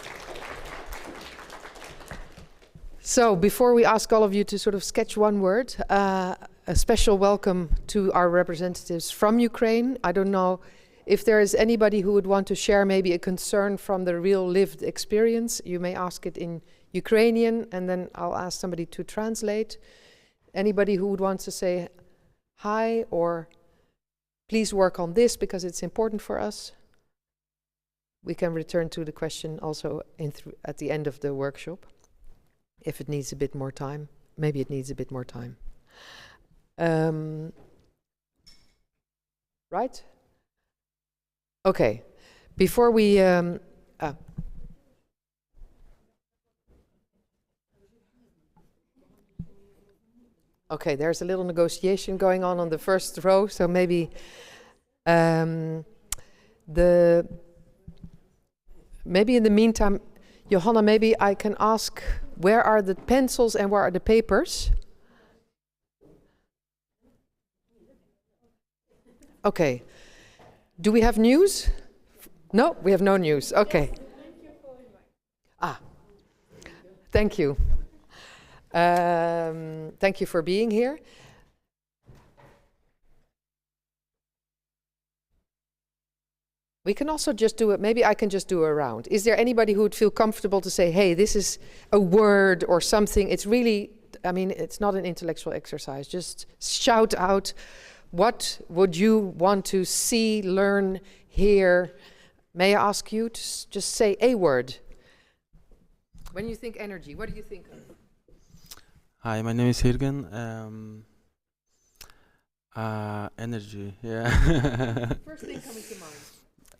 So before we ask all of you to sort of sketch one word, a special welcome to our representatives from Ukraine. I don't know if there is anybody who would want to share maybe a concern from the real lived experience. You may ask it in Ukrainian, and then I'll ask somebody to translate. Anybody who would want to say hi or please work on this because it's important for us. We can return to the question also at the end of the workshop if it needs a bit more time. Maybe it needs a bit more time. Right? Okay. Before we... Okay, there's a little negotiation going on the first row, so maybe maybe in the meantime, Johanna, maybe I can ask, where are the pencils and where are the papers? Okay. Do we have news? No, we have no news. Okay. Thank you. Thank you for being here. We can also just do it, maybe I can just do a round. Is there anybody who would feel comfortable to say, hey, this is a word or something? It's really, I mean, it's not an intellectual exercise. Just shout out, what would you want to see, learn, hear? May I ask you to just say a word? When you think energy, what do you think of? Hi, my name is Hirgen. Energy, yeah. First thing coming to mind.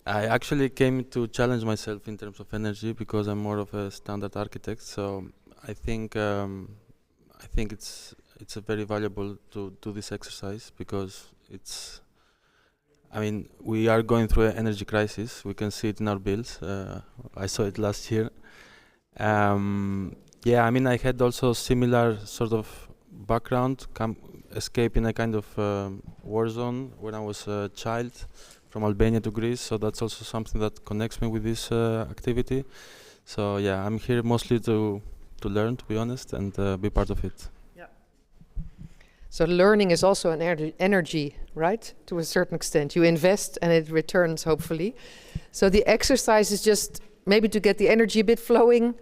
I actually came to challenge myself in terms of energy because I'm more of a standard architect. So I think it's a very valuable to do this exercise because it's. I mean, we are going through an energy crisis. We can see it in our bills. I saw it last year. Yeah, I mean, I had also similar sort of background, escaping a kind of war zone when I was a child from Albania to Greece. So that's also something that connects me with this activity. So yeah, I'm here mostly to learn, to be honest, and be part of it. Yeah. So learning is also an energy, right? To a certain extent. You invest and it returns, hopefully. So the exercise is just maybe to get the energy a bit flowing.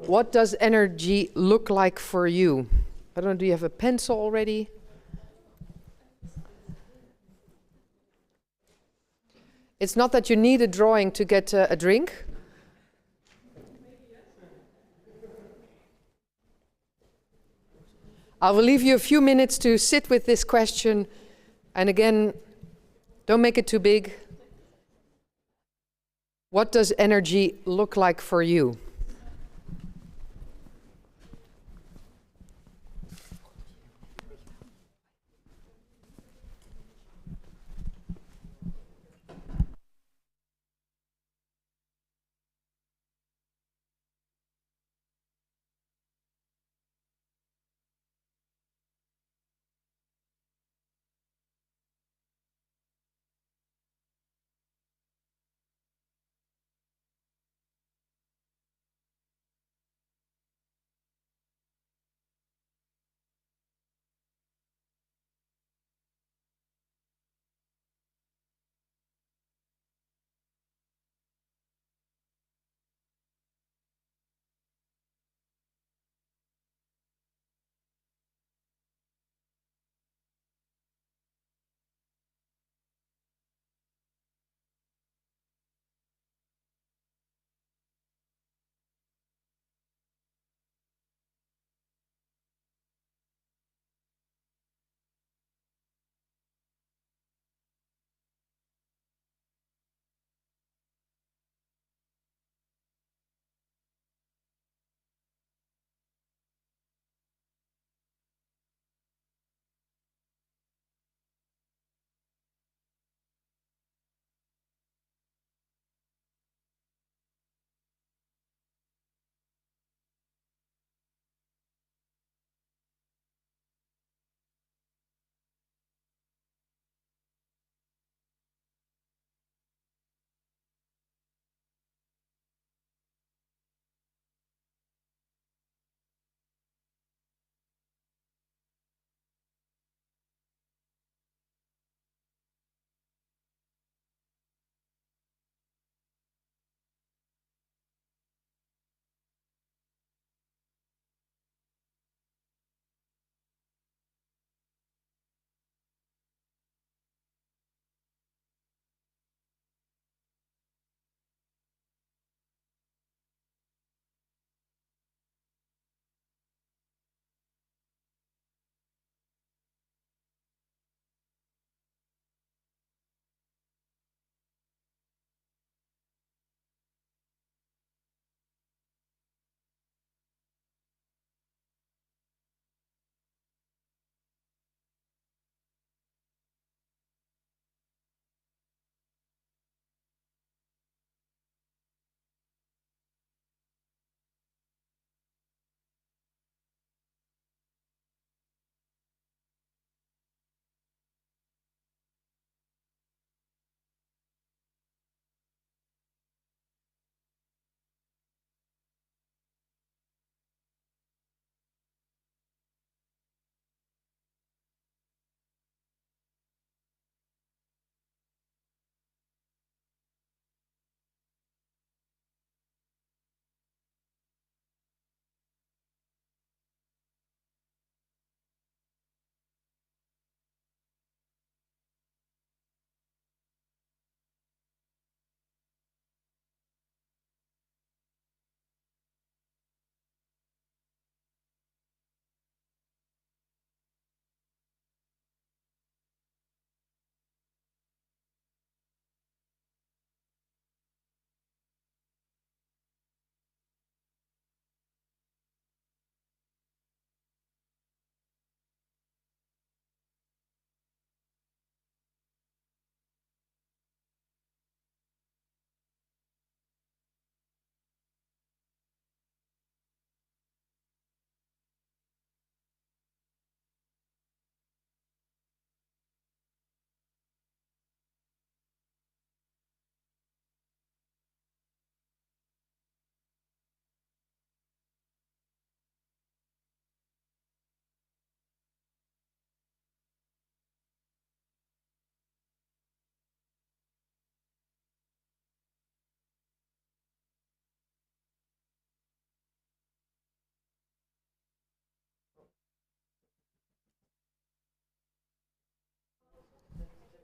What does energy look like for you? I don't know, do you have a pencil already? It's not that you need a drawing to get a drink. I will leave you a few minutes to sit with this question. And again, don't make it too big. What does energy look like for you?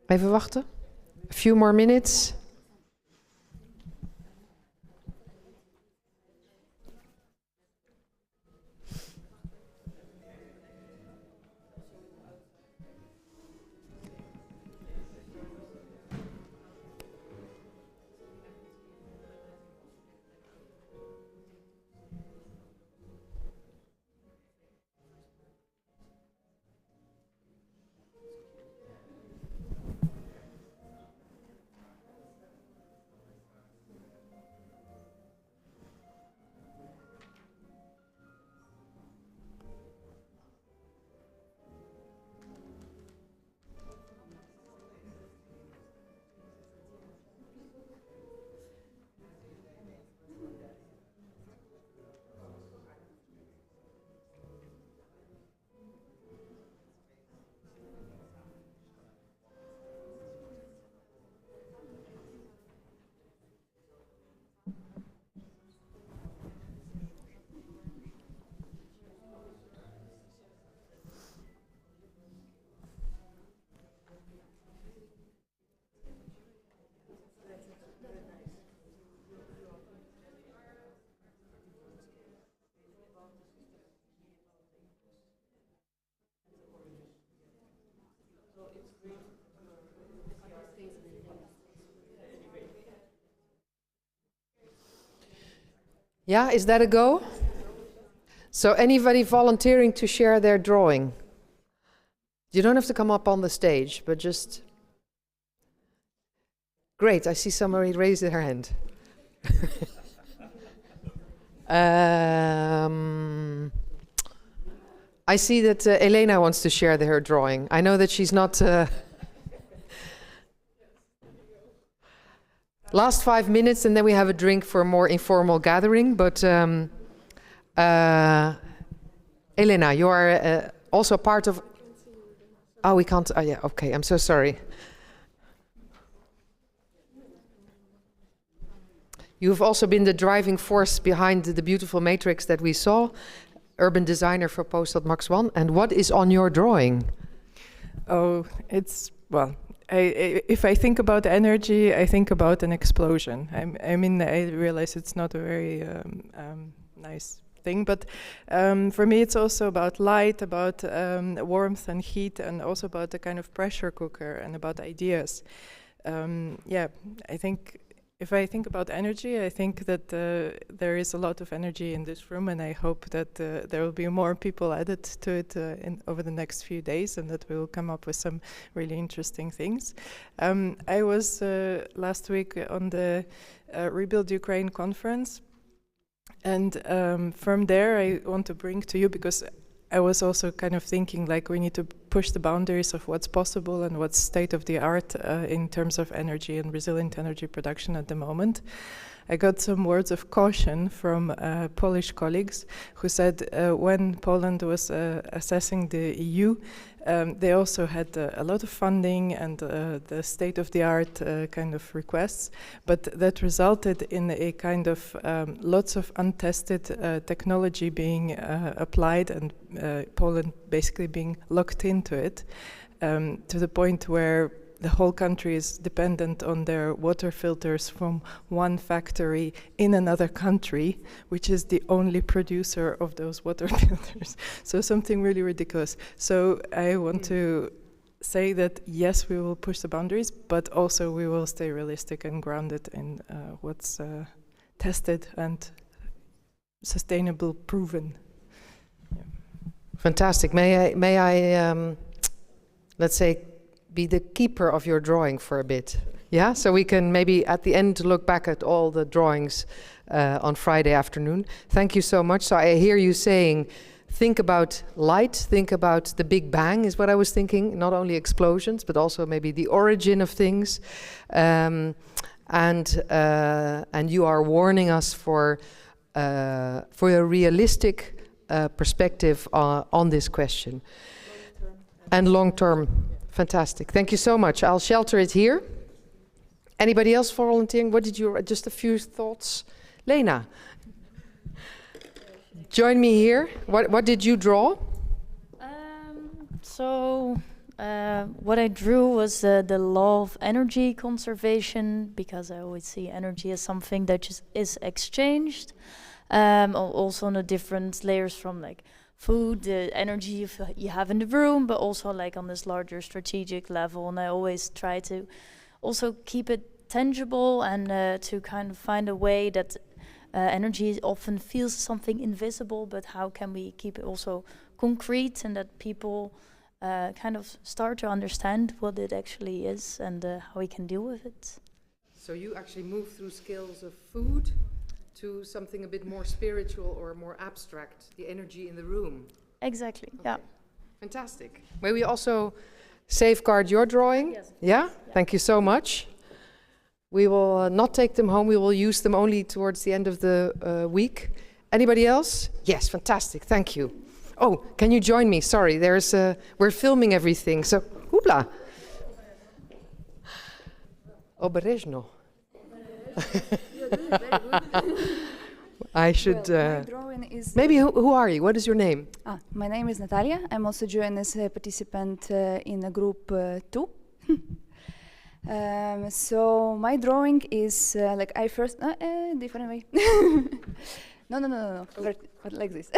Even wachten. A few more minutes. Yeah, is that a go? So anybody volunteering to share their drawing? You don't have to come up on the stage, but just... Great, I see somebody raise their hand. I see that Elena wants to share her drawing. I know that she's not... Last 5 minutes, and then we have a drink for a more informal gathering. But Elena, you are also part of... Oh, we can't... Oh, yeah, okay, I'm so sorry. You've also been the driving force behind the beautiful matrix that we saw, urban designer for Poststad Max 1. And what is on your drawing? Oh, it's, well, if I think about energy, I think about an explosion. I mean, I realize it's not a very nice thing, but for me it's also about light, about warmth and heat, and also about the kind of pressure cooker and about ideas. Yeah, I think if I think about energy, I think that there is a lot of energy in this room, and I hope that there will be more people added to it over the next few days, and that we will come up with some really interesting things. I was last week on the Rebuild Ukraine conference, and from there I want to bring to you, because I was also kind of thinking like we need to push the boundaries of what's possible and what's state of the art in terms of energy and resilient energy production at the moment. I got some words of caution from Polish colleagues who said when Poland was assessing the EU, they also had a lot of funding and the state-of-the-art kind of requests, but that resulted in a kind of lots of untested technology being applied, and Poland basically being locked into it to the point where the whole country is dependent on their water filters from one factory in another country, which is the only producer of those water filters. So something really ridiculous. So I want to say that yes, we will push the boundaries, but also we will stay realistic and grounded in what's tested and sustainable, proven. Yeah. Fantastic. May I let's say, be the keeper of your drawing for a bit? Yeah, so we can maybe at the end look back at all the drawings on Friday afternoon. Thank you so much. So I hear you saying, think about light, think about the Big Bang is what I was thinking, not only explosions, but also maybe the origin of things. And you are warning us for a realistic perspective on this question. And long-term. Fantastic. Thank you so much. I'll shelter it here. Anybody else volunteering? What did you, just a few thoughts? Lena, join me here. What did you draw? So What I drew was the law of energy conservation, because I always see energy as something that just is exchanged. Also on the different layers from like food, the energy you have in the room, but also like on this larger strategic level. And I always try to also keep it tangible and to kind of find a way that energy often feels something invisible, but how can we keep it also concrete and that people kind of start to understand what it actually is and how we can deal with it. So you actually move through scales of food to something a bit more spiritual or more abstract, the energy in the room. Exactly, okay. yeah. Fantastic. May we also safeguard your drawing? Yes. Yeah? Thank you so much. We will not take them home. We will use them only towards the end of the week. Anybody else? Yes, fantastic. Thank you. Oh, can you join me? Sorry, we're filming everything. So, hoopla. Oberezno. I should. Well, my drawing is maybe who are you? What is your name? My name is Natalia. I'm also joined as a participant in a group 2. So my drawing is like I first different way. No. But like this.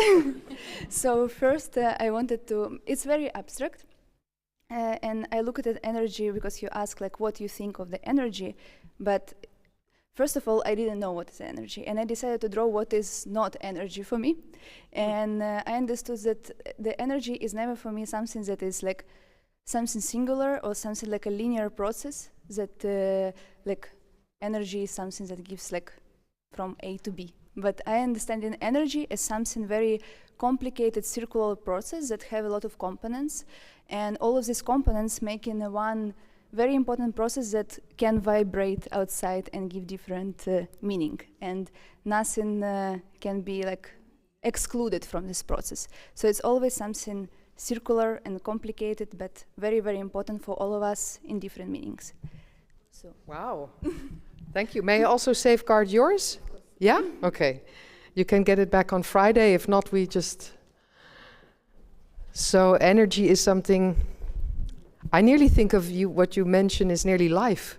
So first I wanted to. It's very abstract, and I look at energy because you ask like what you think of the energy, but first of all I didn't know what is energy, and I decided to draw what is not energy for me, and I understood that the energy is never for me something that is like something singular or something like a linear process. That like energy is something that gives like from A to B. But I understand in energy as something very complicated circular process that have a lot of components, and all of these components making one very important process that can vibrate outside and give different meaning, and nothing can be like excluded from this process. So it's always something circular and complicated, but very, very important for all of us in different meanings. So. Wow. Thank you. May I also safeguard yours? Yeah? Okay. You can get it back on Friday. If not, we just... So energy is something... I nearly think of you, what you mention is nearly life,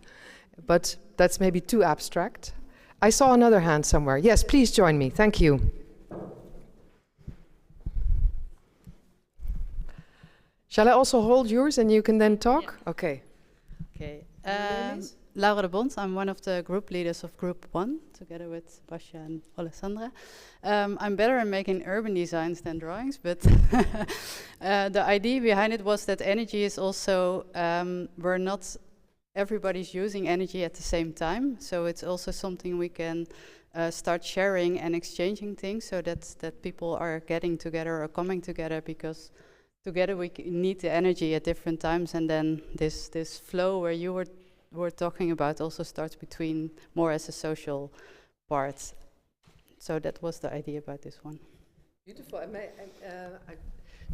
but that's maybe too abstract. I saw another hand somewhere. Yes, please join me. Thank you. Shall I also hold yours and you can then talk? Yeah. Okay. Okay. Laura de Bond, I'm one of the group leaders of Group 1, together with Basja and Alessandra. I'm better at making urban designs than drawings, but the idea behind it was that energy is also, where not everybody's using energy at the same time, so it's also something we can start sharing and exchanging things, so that people are getting together or coming together, because together we need the energy at different times, and then this flow where you were talking about also starts between more as a social part. So that was the idea about this one. Beautiful.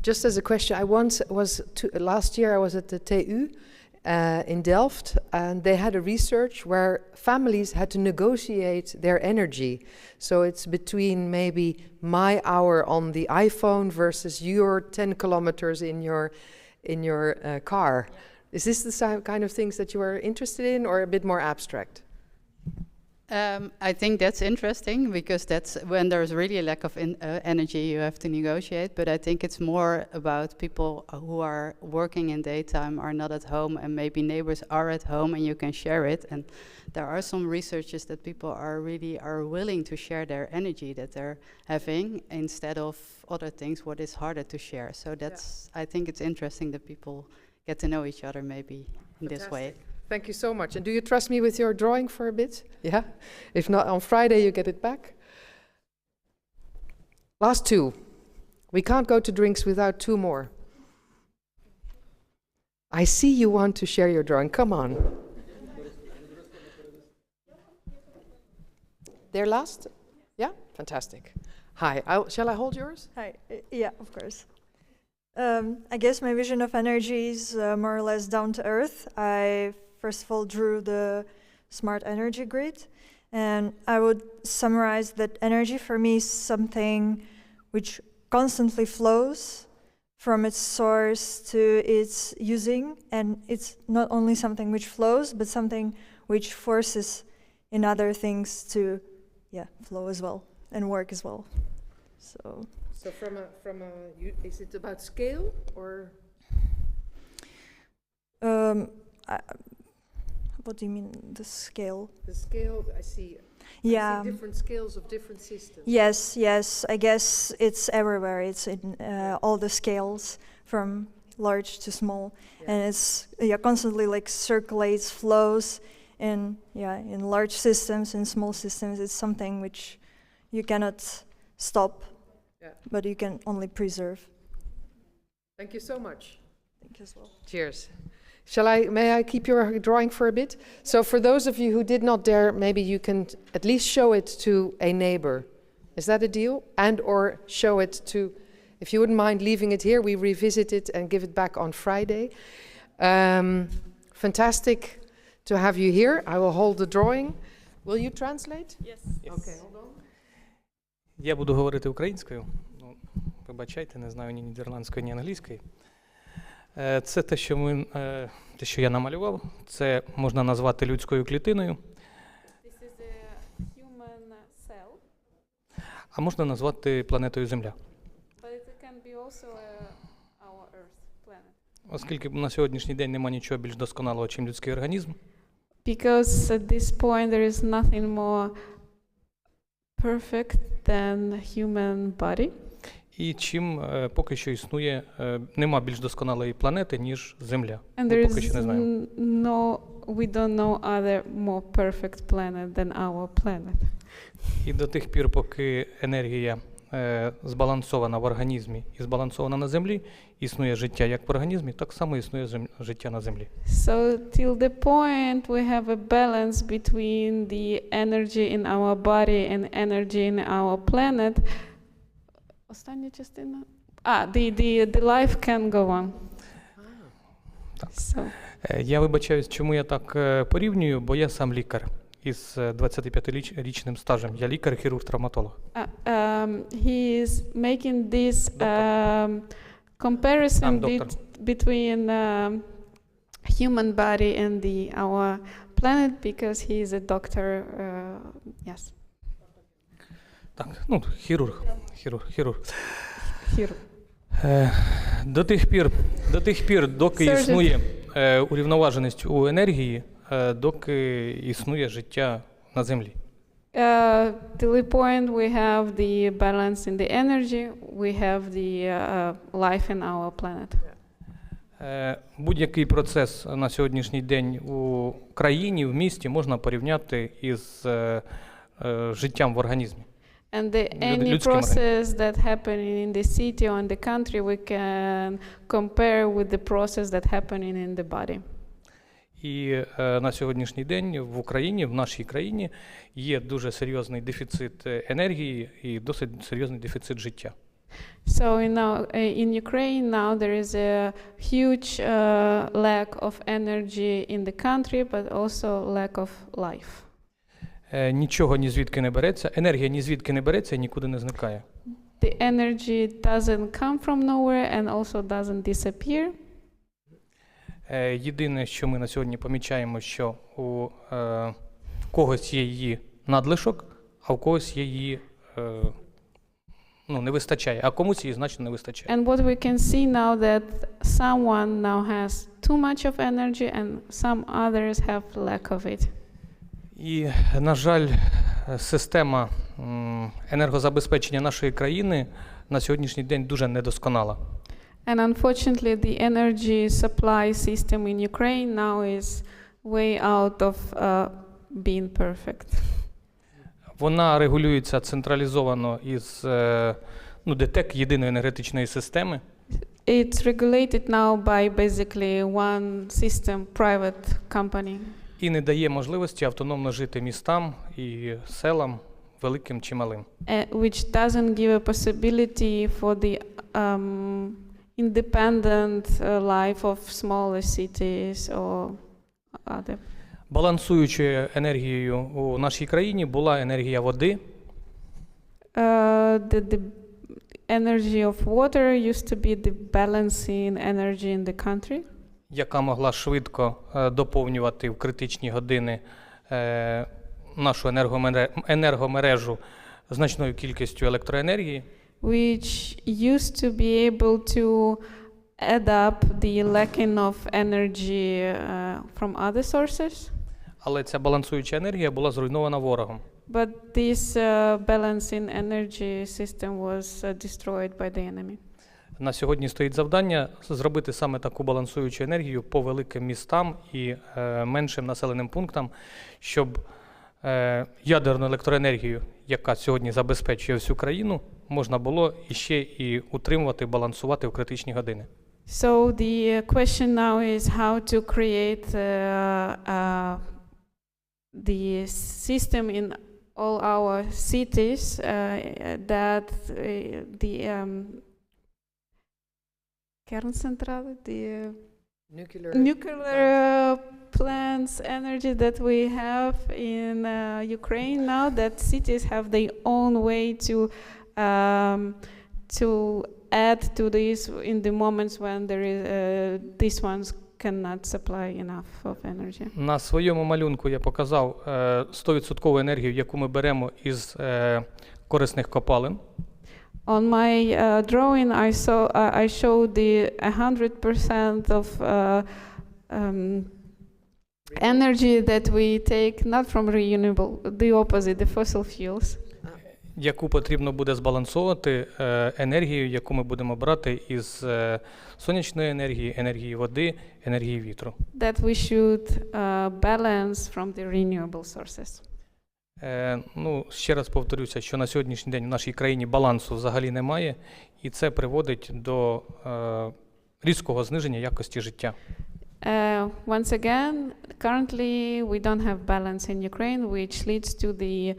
Just as a question, I once was last year I was at the TU in Delft, and they had a research where families had to negotiate their energy. So it's between maybe my hour on the iPhone versus your 10 kilometers in your car. Yeah. Is this the same kind of things that you are interested in, or a bit more abstract? I think that's interesting, because that's when there's really a lack of energy, you have to negotiate. But I think it's more about people who are working in daytime, are not at home, and maybe neighbors are at home and you can share it. And there are some researches that people are willing to share their energy that they're having instead of other things, what is harder to share. So that's, I think it's interesting that people get to know each other maybe in this way. Thank you so much. And do you trust me with your drawing for a bit? Yeah? If not, on Friday you get it back. Last two. We can't go to drinks without two more. I see you want to share your drawing. Come on. They're last? Yeah? Fantastic. Hi. Shall I hold yours? Hi. Yeah, of course. I guess my vision of energy is more or less down to earth. I first of all drew the smart energy grid, and I would summarize that energy for me is something which constantly flows from its source to its using, and it's not only something which flows, but something which forces in other things to, flow as well and work as well. So is it about scale or? What do you mean, the scale? The scale, I see. Yeah. I see different scales of different systems. Yes. I guess it's everywhere. It's in all the scales, from large to small, and it's constantly like circulates, flows, in large systems and small systems. It's something which you cannot stop, but you can only preserve. Thank you so much. Thank you as well. Cheers. May I keep your drawing for a bit? So for those of you who did not dare, maybe you can at least show it to a neighbor. Is that a deal? And or show it to, if you wouldn't mind leaving it here, we revisit it and give it back on Friday. Fantastic to have you here. I will hold the drawing. Will you translate? Yes. Okay, hold on. Я буду говорити українською. Вибачайте, не знаю ні нідерландської, ні англійської. Це те, що я намалював. Це можна назвати людською клітиною. This is a human cell. А можна назвати планетою Земля. But it can be also our Earth planet. Оскільки на сьогоднішній день немає нічого більш досконалого, ніж людський організм. Because at this point there is nothing more perfect than human body. І чим поки що існує, нема більш досконалої планети, ніж Земля. And Ми поки що не знаємо. We don't know other more perfect planet than our planet. І до тих пір, поки енергія збалансована в організмі і збалансована на Землі, існує життя як в організмі, так само існує життя на Землі. So till the point we have a balance between the energy in our body and energy in our planet. Остання частина? The life can go on. Так. So. Я вибачаюсь, чому я так порівнюю, бо я сам лікар із 25-річним стажем. Я лікар, хірург, травматолог. He is making this comparison between human body and our planet because he is a doctor. Yes. Так, хірург. До тих пір, доки існує урівноваженість у енергії, доки існує життя на Землі. Till the point we have the balance in the energy, we have the life in our planet. Будь-який процес на сьогоднішній день у країні, в місті можна порівняти із життям в організмі. And any process that happening in the city or in the country, we can compare with the process that happening in the body. І на сьогоднішній день в Україні, в нашій країні, є дуже серйозний дефіцит енергії і досить серйозний дефіцит життя. So in Ukraine now there is a huge lack of energy in the country, but also lack of life. Нічого ні звідки не береться, енергія ні звідки не береться і нікуди не зникає. The energy doesn't come from nowhere and also doesn't disappear. Єдине, що ми на сьогодні помічаємо, що у когось є її надлишок, а у когось її не вистачає, а комусь її значно не вистачає. And what we can see now that someone now has too much of energy and some others have lack of it. І, на жаль, система енергозабезпечення нашої країни на сьогоднішній день дуже недосконала. And unfortunately, the energy supply system in Ukraine now is way out of being perfect. Вона регулюється централізовано із ДТЕК, єдиної енергетичної системи. It's regulated now by basically one system, private company. І не дає можливості автономно жити містам і селам, великим чи малим. Which doesn't give a possibility for the independent life of smaller cities or other. Балансуючою енергією у нашій країні була енергія води. energy of water used to be the balancing energy in the country. Яка могла швидко доповнювати в критичні години нашу енергомережу значною кількістю електроенергії. Which used to be able to add up the lacking of energy from other sources. Але ця балансуюча енергія була зруйнована ворогом. But this balancing energy system was destroyed by the enemy. На сьогодні стоїть завдання зробити саме таку балансуючу енергію по великим містам і меншим населеним пунктам, щоб ядерну електроенергію, яка сьогодні забезпечує всю країну, можна було іще і утримувати, балансувати в критичні години. So the question now is how to create the system in all our cities that the kerncentrale, the nuclear plants energy that we have in Ukraine now, that cities have their own way to add to this in the moments when there is these ones cannot supply enough of energy. На своєму малюнку я показав 100% енергію, яку ми беремо із корисних копалин. On my drawing, I showed the 100% of energy that we take not from renewable, the opposite, the fossil fuels. Яку потрібно буде збалансовувати енергію, яку ми будемо брати із сонячної енергії, енергії води, енергії вітру. That we should balance from the renewable sources. Ну, ще раз повторюся, що на сьогоднішній день в нашій країні балансу взагалі немає, і це приводить до різкого зниження якості життя. Once again, currently we don't have balance in Ukraine, which leads to the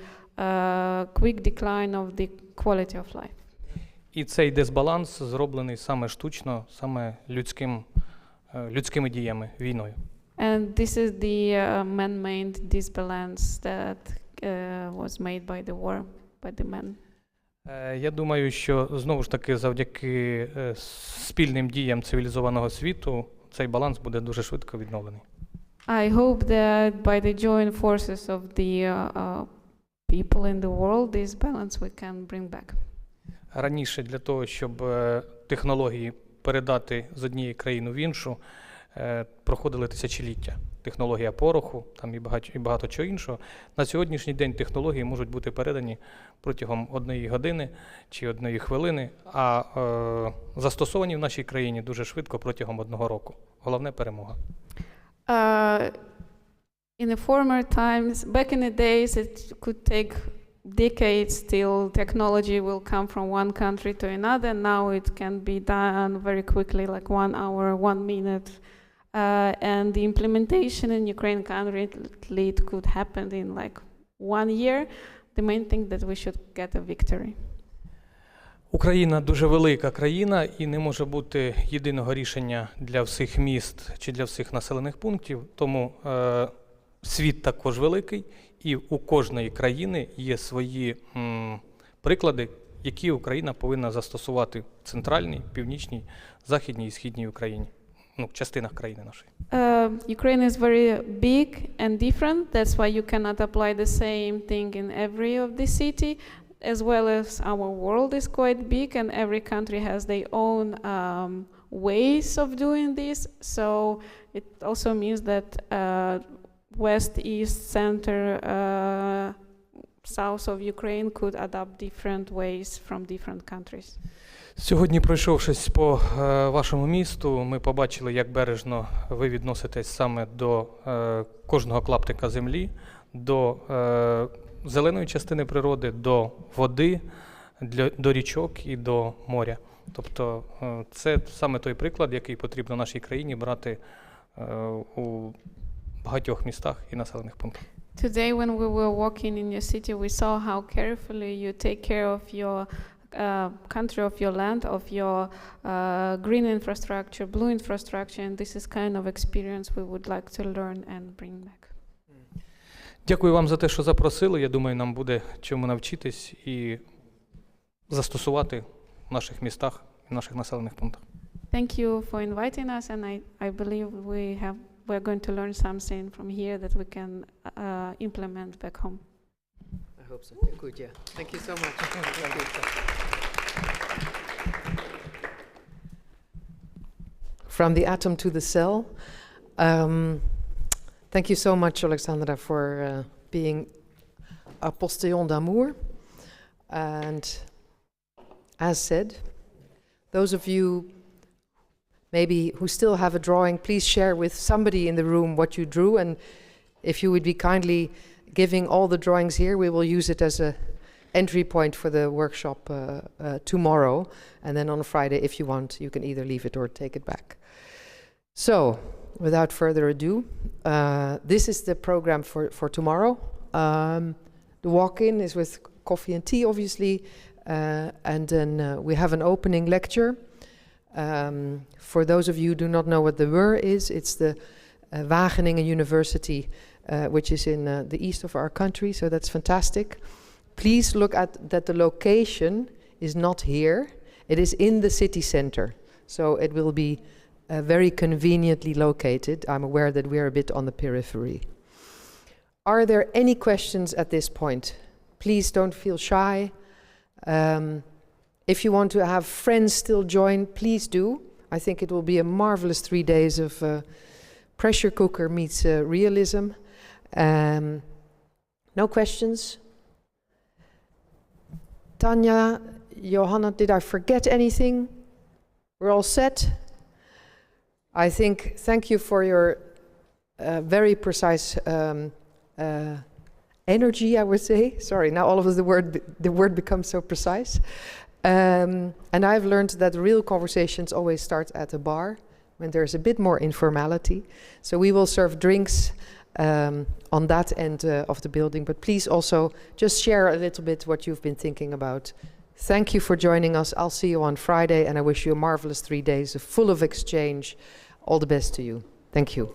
quick decline of the quality of life. І цей дисбаланс зроблений саме штучно, саме людськими діями, війною. And this is the man-made disbalance that was made by the war, by the men. Я думаю, що знову ж таки завдяки спільним діям цивілізованого світу цей баланс буде дуже швидко відновлений. I hope that by the joint forces of the people in the world, this balance we can bring back. Раніше для того, щоб технології передати з однієї країни в іншу, проходили тисячоліття. Технологія пороху, там і багато чого іншого. На сьогоднішній день технології можуть бути передані протягом 1 години чи 1 хвилини, а застосовані в нашій країні дуже швидко протягом 1 року. Головне – перемога. In the former times, back in the days, it could take decades till technology will come from one country to another. Now it can be done very quickly, like 1 hour, 1 minute. And the implementation in Ukraine currently it could happen in like 1 year. The main thing that we should get a victory. Україна дуже велика країна і не може бути єдиного рішення для всіх міст чи для всіх населених пунктів. Тому світ також великий, і у кожної країни є свої приклади, які Україна повинна застосувати в центральній, північній, західній і східній Україні, ну, частинах країни нашої. Ukraine is very big and different. That's why you cannot apply the same thing in every of the city, as well as our world is quite big and every country has their own ways of doing this. So it also means that west, east, center, south of Ukraine could adopt different ways from different countries. Сьогодні, пройшовшись по вашому місту, ми побачили, як бережно ви відноситесь саме до кожного клаптика землі, до зеленої частини природи, до води, до річок і до моря. Тобто це саме той приклад, який потрібно нашій країні брати у багатьох містах і населених пунктах. Today when we were walking in your city, we saw how carefully you take care of your country, of your land, of your green infrastructure, blue infrastructure, and this is kind of experience we would like to learn and bring back. Дякую вам за те, що запросили. Я думаю, нам буде чому навчитись і застосувати в наших містах і наших населених пунктах. Thank you for inviting us, and I believe we're going to learn something from here that we can implement back home. I hope so. Good, yeah. Thank you so much. Thank you. From the atom to the cell. Thank you so much, Alexandra, for being a postillon d'amour. And as said, those of you maybe who still have a drawing, please share with somebody in the room what you drew. And if you would be kindly giving all the drawings here, we will use it as a entry point for the workshop tomorrow. And then on Friday, if you want, you can either leave it or take it back. So, without further ado, this is the program for tomorrow. The walk-in is with coffee and tea, obviously. And then we have an opening lecture. For those of you who do not know what the WUR is, it's the Wageningen University, which is in the east of our country, so that's fantastic. Please look at that the location is not here, it is in the city center, so it will be very conveniently located. I'm aware that we're a bit on the periphery. Are there any questions at this point? Please don't feel shy. If you want to have friends still join, please do. I think it will be a marvelous 3 days of pressure cooker meets realism. No questions? Tanya, Johanna, did I forget anything? We're all set? I think, thank you for your very precise energy, I would say. Sorry, now all of us, the word becomes so precise. And I've learned that real conversations always start at a bar when there's a bit more informality. So we will serve drinks on that end of the building, but please also just share a little bit what you've been thinking about. Thank you for joining us. I'll see you on Friday, and I wish you a marvelous 3 days full of exchange. All the best to you. Thank you.